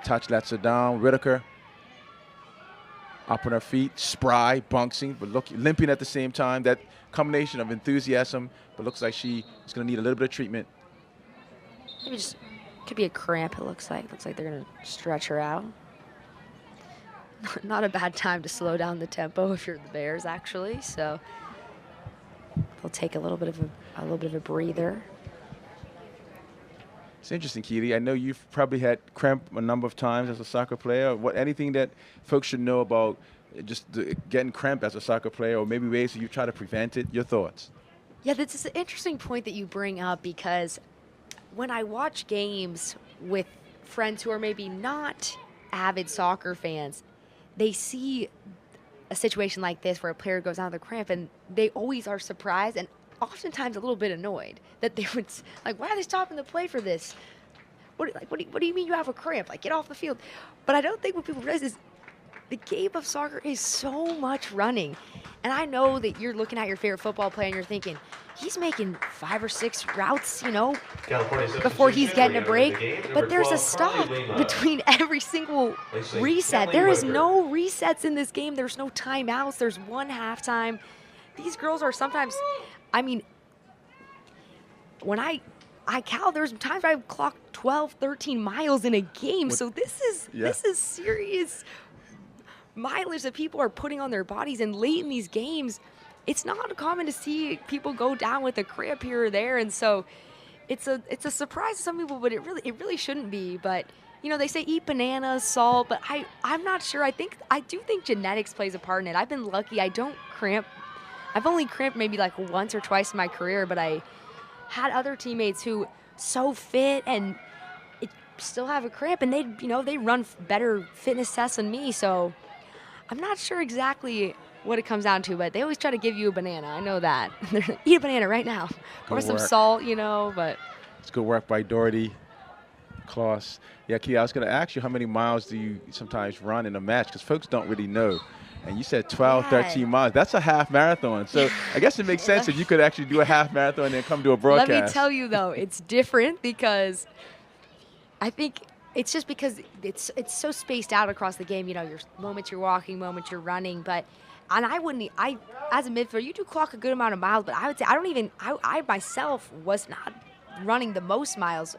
S1: Touch lets her down. Whitaker up on her feet, spry, bouncing, but limping at the same time. That combination of enthusiasm, but looks like she is going to need a little bit of treatment.
S2: Maybe just could be a cramp. It looks like they're going to stretch her out. Not a bad time to slow down the tempo if you're the Bears, actually. So they'll take a little bit of a breather.
S1: It's interesting, Keely. I know you've probably had cramp a number of times as a soccer player. Anything that folks should know about just getting cramp as a soccer player, or maybe ways that you try to prevent it? Your thoughts?
S2: Yeah, that's an interesting point that you bring up, because when I watch games with friends who are maybe not avid soccer fans, they see a situation like this where a player goes out with a cramp, and they always are surprised and oftentimes a little bit annoyed that they would, like, why are they stopping the play for this? What do you mean you have a cramp? Like, get off the field. But I don't think what people realize is the game of soccer is so much running. And I know that you're looking at your favorite football player and you're thinking, he's making 5 or 6 routes, before he's getting a break. But there's a stop between every single reset. There is no resets in this game. There's no timeouts. There's one halftime. These girls are sometimes, I mean, when I count, there's times I've clocked 12, 13 miles in a game. So this is serious mileage that people are putting on their bodies. And late in these games, it's not common to see people go down with a cramp here or there. And so it's a surprise to some people, but it really shouldn't be. But they say eat bananas, salt, but I'm not sure. I do think genetics plays a part in it. I've been lucky. I don't cramp. I've only cramped maybe like once or twice in my career, but I had other teammates who so fit and still have a cramp, and they run better fitness tests than me. So I'm not sure exactly what it comes down to, but they always try to give you a banana. I know that. Eat a banana right now. Or some salt, but.
S1: It's good work by Doherty, Kloss. Yeah, Kia, I was going to ask you, how many miles do you sometimes run in a match? Because folks don't really know. And you said 12, 13 miles. That's a half marathon. So I guess it makes sense if you could actually do a half marathon and then come to a broadcast.
S2: Let me tell you, though, it's different because I think it's just because it's so spaced out across the game. Your moments you're walking, moments you're running. And I as a midfielder, you do clock a good amount of miles, but I would say I myself was not running the most miles.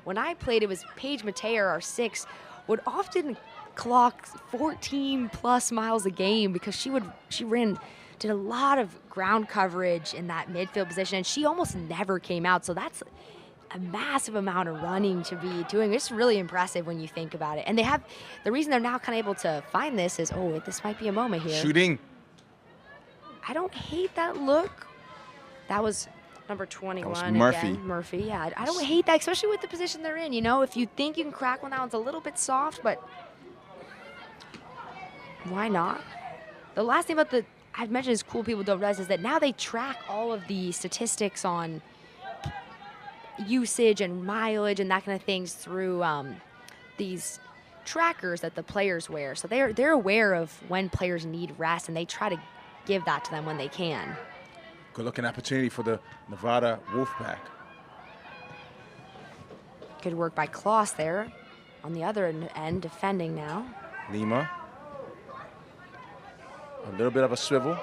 S2: When I played, it was Paige Mateo, our 6, would often clock 14 plus miles a game because she did a lot of ground coverage in that midfield position, and she almost never came out. So that's a massive amount of running to be doing. It's really impressive when you think about it. And the reason they're now kind of able to find this is, this might be a moment here.
S1: Shooting.
S2: I don't hate that look. That was number 21.
S1: That was Murphy.
S2: Again. Murphy, yeah. I don't hate that, especially with the position they're in. If you think you can crack one, that one's a little bit soft, but why not? The last thing about I've mentioned is cool people don't realize is that now they track all of the statistics on usage and mileage and that kind of things through these trackers that the players wear. So they're aware of when players need rest, and they try to give that to them when they can.
S1: Good looking opportunity for the Nevada Wolfpack.
S2: Good work by Kloss there on the other end, defending now.
S1: Lima. A little bit of a swivel.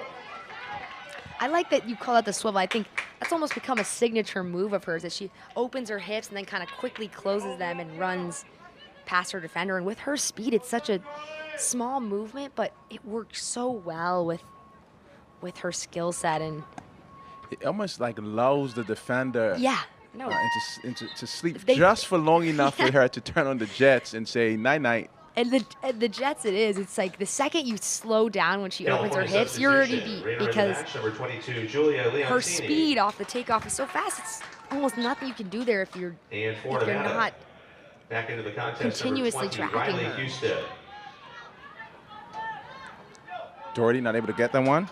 S2: I like that you call that the swivel. I think that's almost become a signature move of hers, that she opens her hips and then kind of quickly closes them and runs past her defender. And with her speed, it's such a small movement, but it works so well with her skill set. And
S1: it almost like lulls the defender into sleep just for long enough for her to turn on the jets and say night-night.
S2: And the jets it is. It's like the second you slow down when she opens her hips, you're already beat because
S3: number 22, Julia
S2: her speed off the takeoff is so fast. It's almost nothing you can do there if you're not
S3: back into the contest,
S2: continuously tracking her.
S3: Houston.
S1: Doherty not able to get that one.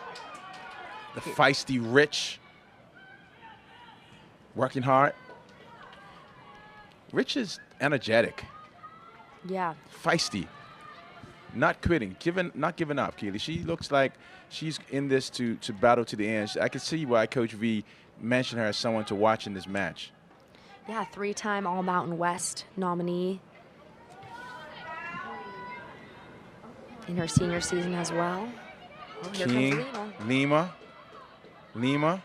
S1: The feisty Rich. Working hard. Rich is energetic.
S2: Yeah.
S1: Feisty. Not quitting. Not giving up, Keely. She looks like she's in this to battle to the end. I can see why Coach V mentioned her as someone to watch in this match.
S2: Yeah, 3-time All-Mountain West nominee in her senior season as well. Oh, here
S1: King,
S2: comes
S1: Lima,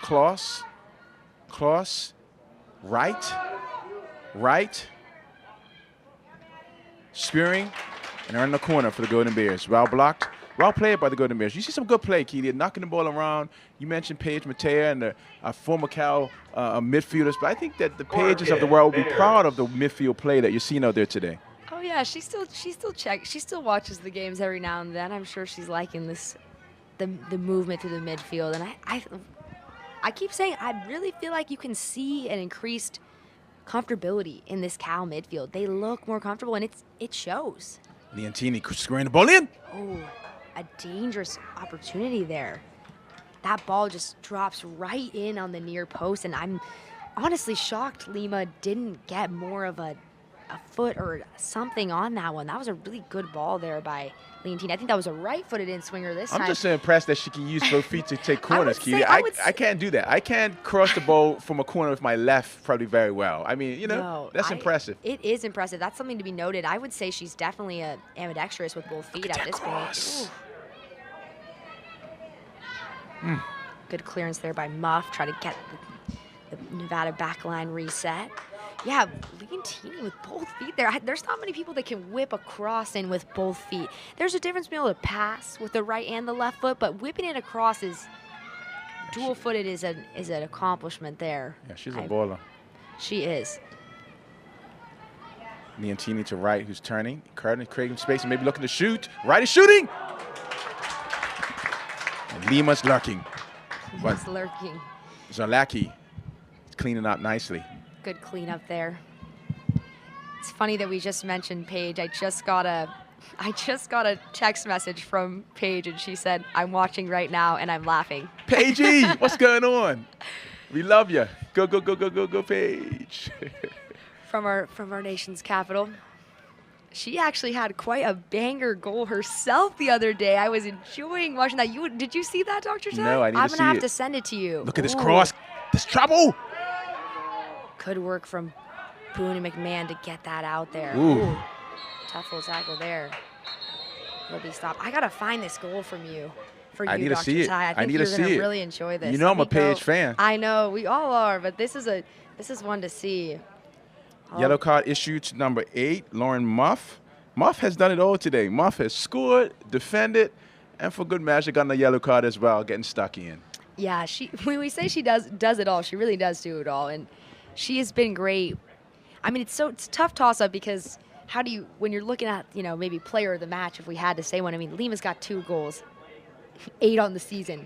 S1: Kloss, right, spearing, and they're in the corner for the Golden Bears. Well blocked, well played by the Golden Bears. You see some good play, Keely, knocking the ball around. You mentioned Paige Matea and the former Cal midfielders, but I think that the Pages of the world will be proud of the midfield play that you're seeing out there today.
S2: Oh yeah, she still checks. She still watches the games every now and then. I'm sure she's liking the movement through the midfield. And I keep saying I really feel like you can see an increased comfortability in this Cal midfield. They look more comfortable, and it shows.
S1: Leontini squaring the ball in.
S2: Oh, a dangerous opportunity there. That ball just drops right in on the near post, and I'm honestly shocked Lima didn't get more of a foot or something on that one. That was a really good ball there by Leontini. I think that was a right-footed in-swinger this time.
S1: I'm just so impressed that she can use both feet to take corners, Keely.
S2: I
S1: can't do that. I can't cross the ball from a corner with my left probably very well. I mean, that's impressive.
S2: It is impressive. That's something to be noted. I would say she's definitely an ambidextrous with both feet at this point. Good clearance there by Muff. Try to get the Nevada backline reset. Yeah, Leontini with both feet there. There's not many people that can whip a cross in with both feet. There's a difference being able to pass with the right and the left foot, but whipping it across is dual-footed is an accomplishment there.
S1: Yeah, she's a baller.
S2: She is.
S1: Leontini to right, who's turning, creating space and maybe looking to shoot. Right is shooting. And Lima's lurking.
S2: Lima's lurking.
S1: Zarlacki is cleaning up nicely.
S2: Good cleanup there. It's funny that we just mentioned Paige. I just got a text message from Paige, and she said, "I'm watching right now and I'm laughing."
S1: Paigey, what's going on? We love you. Go, go, go, go, go, go, Paige.
S2: From our nation's capital. She actually had quite a banger goal herself the other day. I was enjoying watching that. Did you see that, Dr. Ty?
S1: No, I need to see it.
S2: I'm gonna have to send it to you.
S1: Look at this cross. This trouble.
S2: Good work from Boone and McMahon to get that out there.
S1: Ooh.
S2: Tough little tackle there. He'll be stopped. I gotta find this goal from you.
S1: I need to see it.
S2: I think
S1: need to see it.
S2: You're gonna really enjoy this.
S1: You know I'm a Paige fan.
S2: I know we all are, but this is one to see.
S1: Yellow card issued to number 8, Lauren Muff. Muff has done it all today. Muff has scored, defended, and for good measure gotten a yellow card as well, getting stuck in.
S2: Yeah, when we say she does it all, she really does do it all, and she has been great. I mean, it's a tough toss-up because when you're looking at, maybe player of the match, if we had to say one, I mean, Lima's got 2 goals, 8 on the season.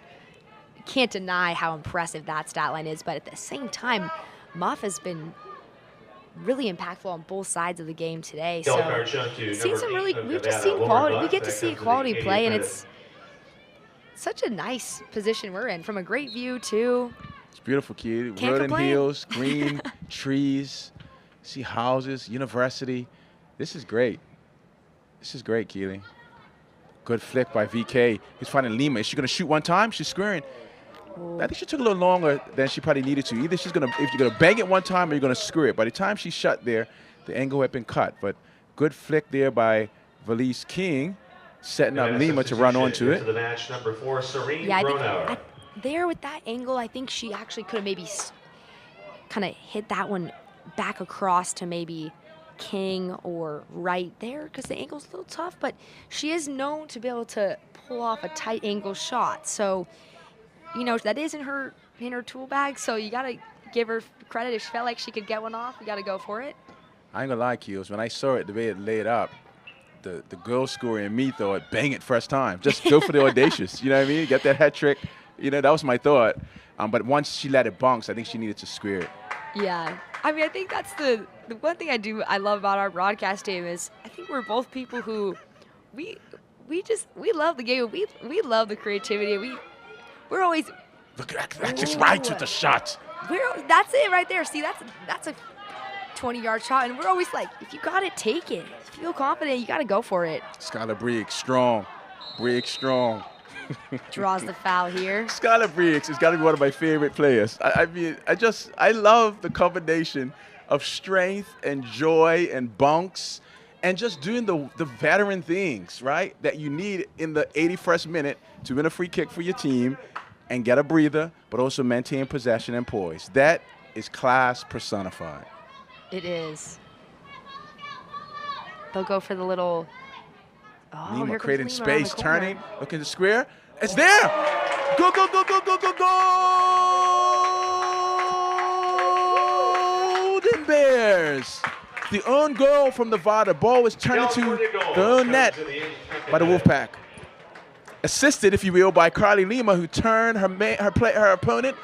S2: You can't deny how impressive that stat line is, but at the same time, Muff has been really impactful on both sides of the game today. So we've just seen quality. We get to see quality play, and it's such a nice position we're in from a great view too.
S1: It's beautiful, kid. Rolling hills, green trees, see houses, university. This is great. This is great, Keely. Good flick by VK. He's finding Lima. Is she going to shoot one time? She's squaring. I think she took a little longer than she probably needed to. Either if you're gonna bang it one time or you're gonna screw it. By the time she shut there, the angle had been cut. But good flick there by Valise King. setting up
S3: And a
S1: Lima to run onto
S3: substitution
S1: it.
S3: into the match, number 4, Serene
S2: Yeah, I
S3: Bruno.
S2: think there with that angle, I think she actually could have maybe kind of hit that one back across to maybe King or right there because the angle's a little tough, but she is known to be able to pull off a tight angle shot. So, you know, that is in her tool bag, so you got to give her credit. If she felt like she could get one off, you got to go for it.
S1: I ain't gonna lie, Keels. When I saw it, the way it laid up, the goal scorer in me thought, bang it first time. Just go for the audacious. You know what I mean? Get that hat trick. You know, that was my thought. But once she let it bounce, I think she needed to square it.
S2: Yeah. I mean, I think that's the one thing I love about our broadcast team is I think we're both people who we love the game. We love the creativity. We're always
S1: Look at that, just right to the shot.
S2: That's it right there. See, that's a 20-yard shot, and we're always like, if you got it, take it. If you feel confident, you got to go for it.
S1: Skylar Briggs, strong. Briggs, strong.
S2: Draws the foul here.
S1: Skylar Briggs has got to be one of my favorite players. I mean, I love the combination of strength and joy and bunks and just doing the veteran things, right, that you need in the 81st minute to win a free kick for your team and get a breather, but also maintain possession and poise. That is class personified.
S2: It is. They'll go for the little. Oh,
S1: Lima
S2: here comes
S1: creating
S2: Lima around the
S1: space,
S2: corner.
S1: turning, looking to square. It's there! Go, go, go, go, go, go, Golden Bears! The own goal from the VAR. The ball was turned into the own net by the Wolfpack. Assisted, if you will, by Carly Lima, who turned her opponent,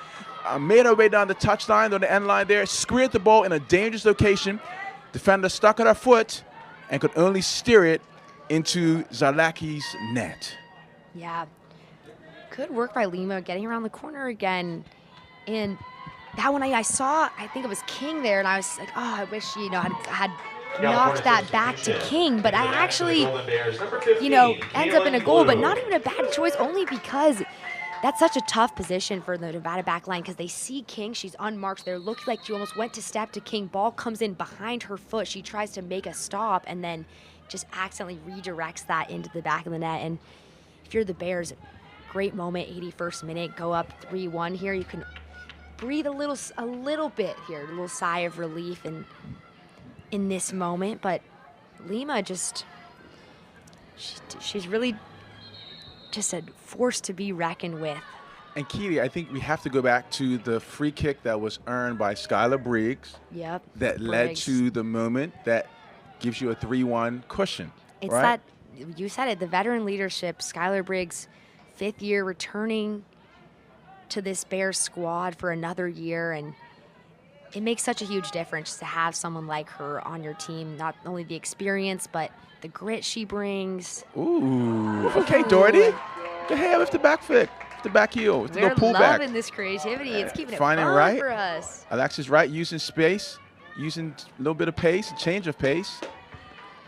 S1: made her way down the touchline, on the end line there, squared the ball in a dangerous location. Defender stuck at her foot and could only steer it into Zarlaki's net.
S2: Yeah. Good work by Lima getting around the corner again. And that one I saw, I think it was King there, and I was like, oh, I wish, you know, had knocked that back to King, but I actually, you know, ends up in a goal, but not even a bad choice, only because that's such a tough position for the Nevada back line because they see King, she's unmarked there, looks like she almost went to step to King, ball comes in behind her foot, she tries to make a stop and then just accidentally redirects that into the back of the net. And if you're the Bears, great moment, 81st minute, go up 3-1 here, you can breathe a little bit here, a little sigh of relief in this moment, but Lima just, she's really just a force to be reckoned with.
S1: And Keely, I think we have to go back to the free kick that was earned by Skylar Briggs.
S2: Yep.
S1: That led to the moment that gives you a 3-1 cushion.
S2: It's
S1: right?
S2: that, you said it, the veteran leadership, Skylar Briggs, 5th year returning to this Bears squad for another year, and it makes such a huge difference to have someone like her on your team, not only the experience, but the grit she brings.
S1: Ooh, okay, Doherty. Go ahead with the back flick, with the back heel, with the
S2: We're
S1: little pullback.
S2: loving this creativity. It's keeping it
S1: Finding
S2: fun
S1: right.
S2: for us.
S1: Alexis Wright using space, using a little bit of pace, a change of pace.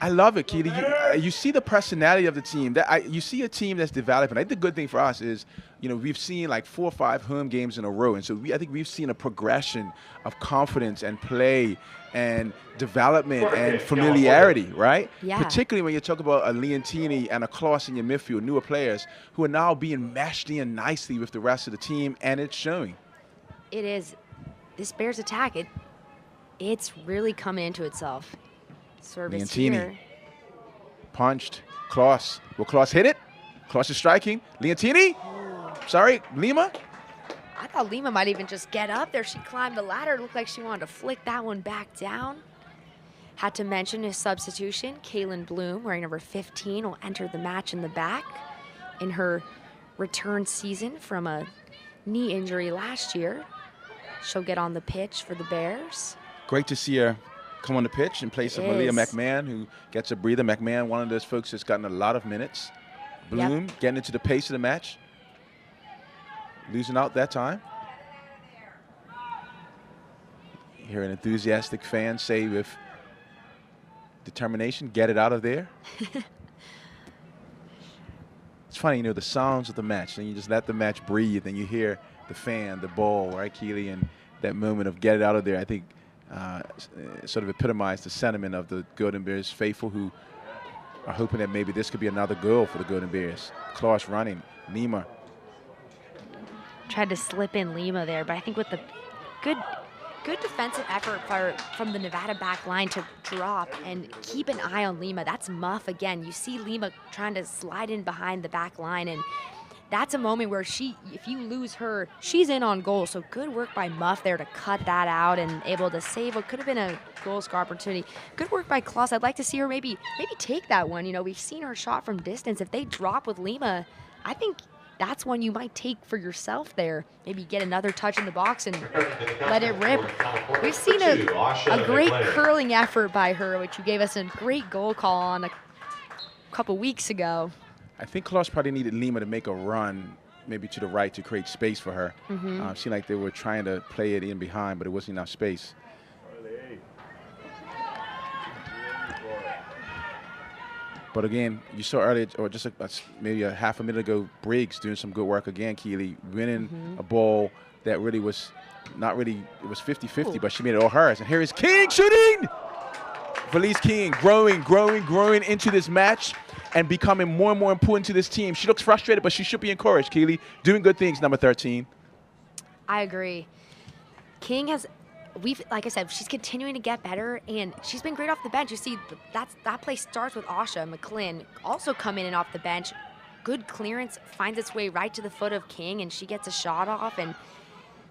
S1: I love it, Keely. You see the personality of the team. You see a team that's developing. I think the good thing for us is, you know, we've seen like 4 or 5 home games in a row, and so I think we've seen a progression of confidence and play and development and familiarity, right?
S2: Yeah.
S1: Particularly when you talk about a Leontini and a Kloss in your midfield, newer players who are now being meshed in nicely with the rest of the team, and it's showing.
S2: It is. This Bears attack, it's really coming into itself. Service
S1: Leontini.
S2: here.
S1: Punched. Kloss. Will Kloss hit it? Kloss is striking. Leontini? Sorry, Lima?
S2: I thought Lima might even just get up there. She climbed the ladder. It looked like she wanted to flick that one back down. Had to mention his substitution. Kaylin Bloom, wearing number 15, will enter the match in the back in her return season from a knee injury last year. She'll get on the pitch for the Bears.
S1: Great to see her come on the pitch in place of Malia McMahon, who gets a breather. McMahon, one of those folks that's gotten a lot of minutes. Bloom getting into the pace of the match. Losing out that time. Hear an enthusiastic fan say with determination, get it out of there. It's funny, you know, the sounds of the match, and you just let the match breathe, and you hear the fan, the ball, right, Keely, and that moment of get it out of there, I think sort of epitomized the sentiment of the Golden Bears faithful who are hoping that maybe this could be another goal for the Golden Bears. Klaus running, Lima.
S2: Tried to slip in Lima there, but I think with the good defensive effort from the Nevada back line to drop and keep an eye on Lima. That's Muff again. You see Lima trying to slide in behind the back line, and that's a moment where if you lose her, she's in on goal. So good work by Muff there to cut that out and able to save what could have been a goal score opportunity. Good work by Klaus. I'd like to see her maybe take that one. You know, we've seen her shot from distance. If they drop with Lima, I think that's one you might take for yourself there. Maybe get another touch in the box and let it rip. We've seen a great curling effort by her, which you gave us a great goal call on a couple weeks ago.
S1: I think Klaus probably needed Lima to make a run, maybe to the right, to create space for her. Seemed like they were trying to play it in behind, but it wasn't enough space. But again, you saw earlier, or just maybe a half a minute ago, Briggs doing some good work again, Keely, winning a ball that really was not really, it was 50-50, but she made it all hers. And here is King shooting! Felice King growing into this match and becoming more and more important to this team. She looks frustrated, but she should be encouraged, Keely. Doing good things, number 13.
S2: I agree. King has, like I said, she's continuing to get better, and she's been great off the bench. You see, that play starts with Asha McClin also coming in off the bench. Good clearance, finds its way right to the foot of King, and she gets a shot off, and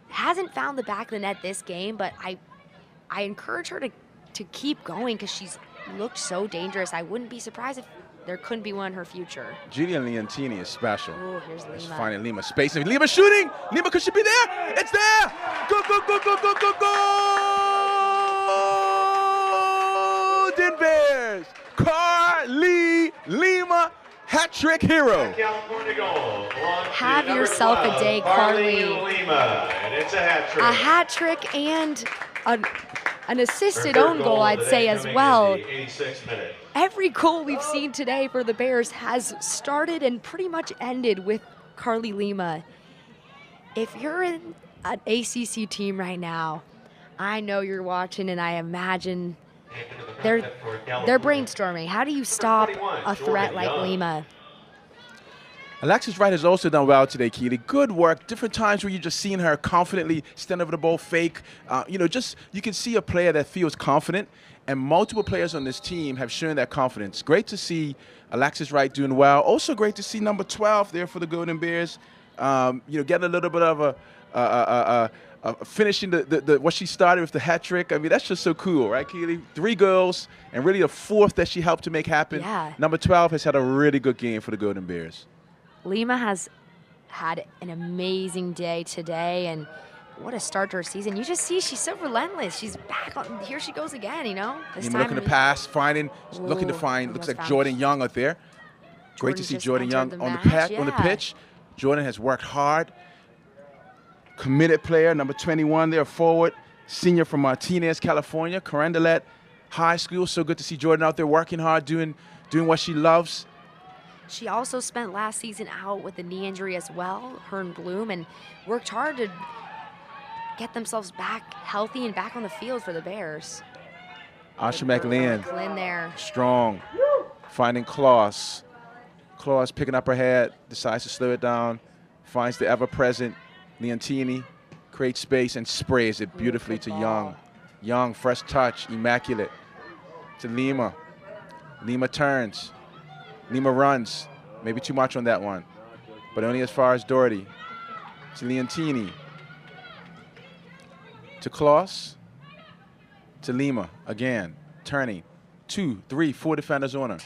S2: hasn't found the back of the net this game, but I encourage her to keep going because she's looked so dangerous. I wouldn't be surprised if there couldn't be one in her future.
S1: Julian Leontini is special.
S2: Oh, here's Lima.
S1: It's finding Lima space. Lima shooting. Lima, could she be there? It's there. Go, go, go, go, go, go, go. Golden Bears. Carly Lima, hat trick hero.
S2: Have yourself a day, Carly.
S3: Lima, and it's a hat trick.
S2: A hat trick and an assisted own goal, I'd say, as well. Every goal we've seen today for the Bears has started and pretty much ended with Carly Lima. If you're in an ACC team right now, I know you're watching, and I imagine they're brainstorming. How do you stop a threat like Lima?
S1: Alexis Wright has also done well today, Keely. Good work. Different times where you're just seeing her confidently stand over the ball, fake. You can see a player that feels confident, and multiple players on this team have shown that confidence. Great to see Alexis Wright doing well. Also great to see number 12 there for the Golden Bears. Getting a little bit of finishing what she started with the hat trick. I mean, that's just so cool, right, Keely? 3 goals, and really a 4th that she helped to make happen.
S2: Yeah.
S1: Number 12 has had a really good game for the Golden Bears.
S2: Lima has had an amazing day today, and what a start to her season. You just see she's so relentless. She's back on. Here she goes again, you know? This
S1: Lima
S2: time
S1: looking to pass, looking to find, looks like Jordan Young out there. Great to see Jordan Young on the pitch. Jordan has worked hard. Committed player, number 21 there, forward. Senior from Martinez, California, Carondelet High School. So good to see Jordan out there working hard, doing what she loves.
S2: She also spent last season out with a knee injury as well, her and Bloom, and worked hard to get themselves back healthy and back on the field for the Bears.
S1: Asha McLean
S2: there.
S1: Strong. Finding Klaus. Klaus picking up her head, decides to slow it down, finds the ever-present Leontini, creates space, and sprays it beautifully to Young. Young, fresh touch, immaculate. To Lima. Lima turns. Lima runs, maybe too much on that one, but only as far as Doherty. To Leontini. To Klaus. To Lima, again, turning. 2, 3, 4 defenders on her.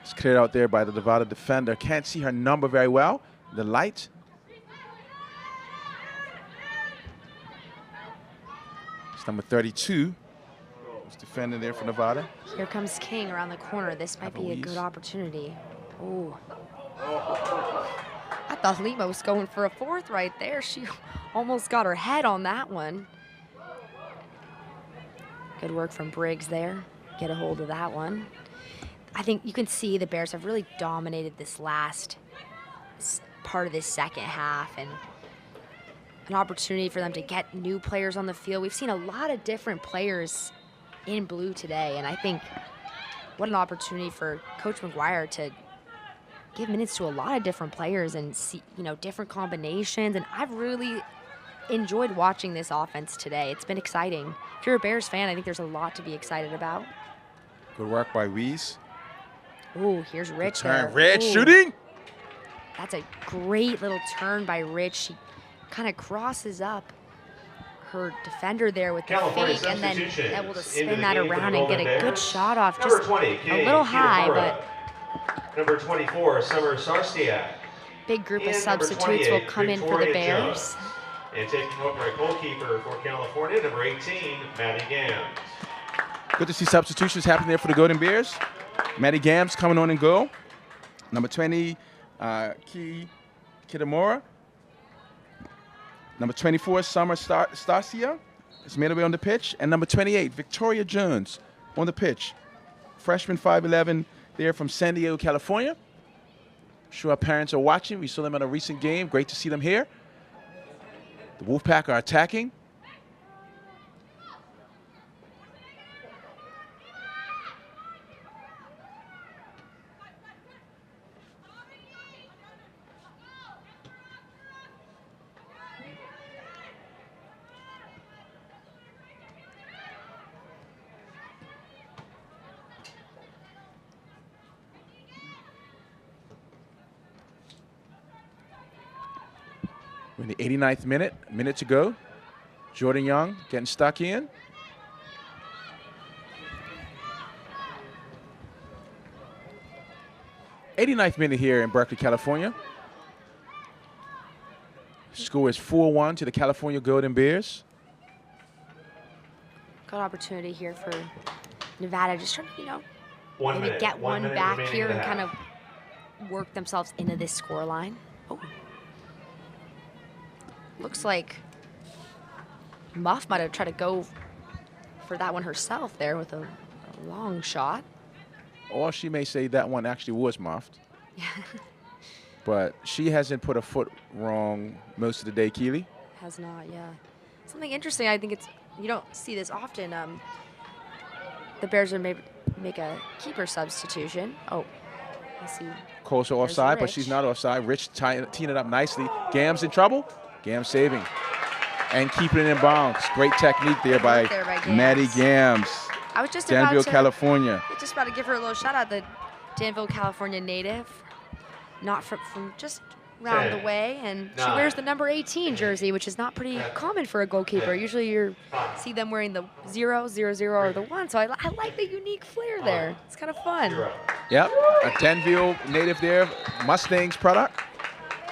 S1: It's cleared out there by the Nevada defender. Can't see her number very well. The light. It's number 32. Defending there for Nevada.
S2: Here comes King around the corner. This might be a good opportunity. Oh. I thought Lima was going for a 4th right there. She almost got her head on that one. Good work from Briggs there. Get a hold of that one. I think you can see the Bears have really dominated this last part of this second half, and an opportunity for them to get new players on the field. We've seen a lot of different players in blue today, and I think what an opportunity for Coach McGuire to give minutes to a lot of different players and see, different combinations. And I've really enjoyed watching this offense today. It's been exciting. If you're a Bears fan, I think there's a lot to be excited about.
S1: Good work by Reese.
S2: Ooh, here's Rich
S1: Turn,
S2: there.
S1: Rich
S2: Ooh.
S1: shooting.
S2: That's a great little turn by Rich. She kind of crosses up her defender there with the
S3: California
S2: fake and then
S3: substitutions
S2: able to
S3: into
S2: spin
S3: the
S2: that
S3: game for the
S2: around and get a
S3: Golden
S2: good
S3: Bears.
S2: shot off.
S3: Number
S2: Just
S3: 20,
S2: a
S3: Kay
S2: little high,
S3: Kitamura.
S2: but
S3: Number 24, Summer Sarstiak.
S2: big group of
S3: And number
S2: substitutes will
S3: 28,
S2: come in for the
S3: Victoria
S2: Bears.
S3: Jones. And taking over a goalkeeper for California, number 18, Maddie Gams.
S1: Good to see substitutions happening there for the Golden Bears. Maddie Gams coming on in goal. Number 20, Kitamura. Number 24, Summer Stasia is made away on the pitch. And number 28, Victoria Jones on the pitch. Freshman 5'11", there from San Diego, California. I'm sure our parents are watching. We saw them at a recent game. Great to see them here. The Wolfpack are attacking. We're in the 89th minute to go. Jordan Young getting stuck in. '89th minute here in Berkeley, California. Score is 4-1 to the California Golden Bears.
S2: Good opportunity here for Nevada. Just trying to,
S3: 1
S2: maybe
S3: minute.
S2: get one
S3: minute
S2: back
S3: remaining
S2: here
S3: in
S2: and
S3: the
S2: kind
S3: half.
S2: of work themselves into this scoreline. Oh. Looks like Muff might have tried to go for that one herself there with a long shot.
S1: Or she may say that one actually was muffed. But she hasn't put a foot wrong most of the day, Keely.
S2: Has not, yeah. Something interesting, I think you don't see this often. The Bears would make a keeper substitution. Oh, I see.
S1: Colso
S2: There's
S1: offside, but
S2: Rich.
S1: she's not offside. Rich teeing it up nicely. Gams in trouble. Gams saving. And keeping it in bounds. Great technique there by
S2: Gams.
S1: Maddie Gams.
S2: I was just
S1: Danville,
S2: about to,
S1: California.
S2: just about to give her a little shout out. The Danville, California native, not from just round the
S3: 10,
S2: way, and she
S3: 9,
S2: wears the number 18 jersey, which is not pretty common for a goalkeeper. Usually you see them wearing the 0, 0, 0, or the 1. So I like the unique flair there. It's kind of fun.
S3: 0.
S1: Yep, a Danville native there, Mustangs product.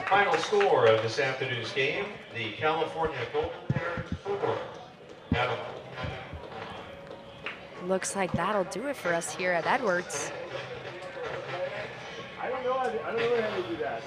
S3: Final score of this afternoon's game, the California Golden Bears 4.
S2: Looks like that'll do it for us here at Edwards.
S4: I don't know how to do that.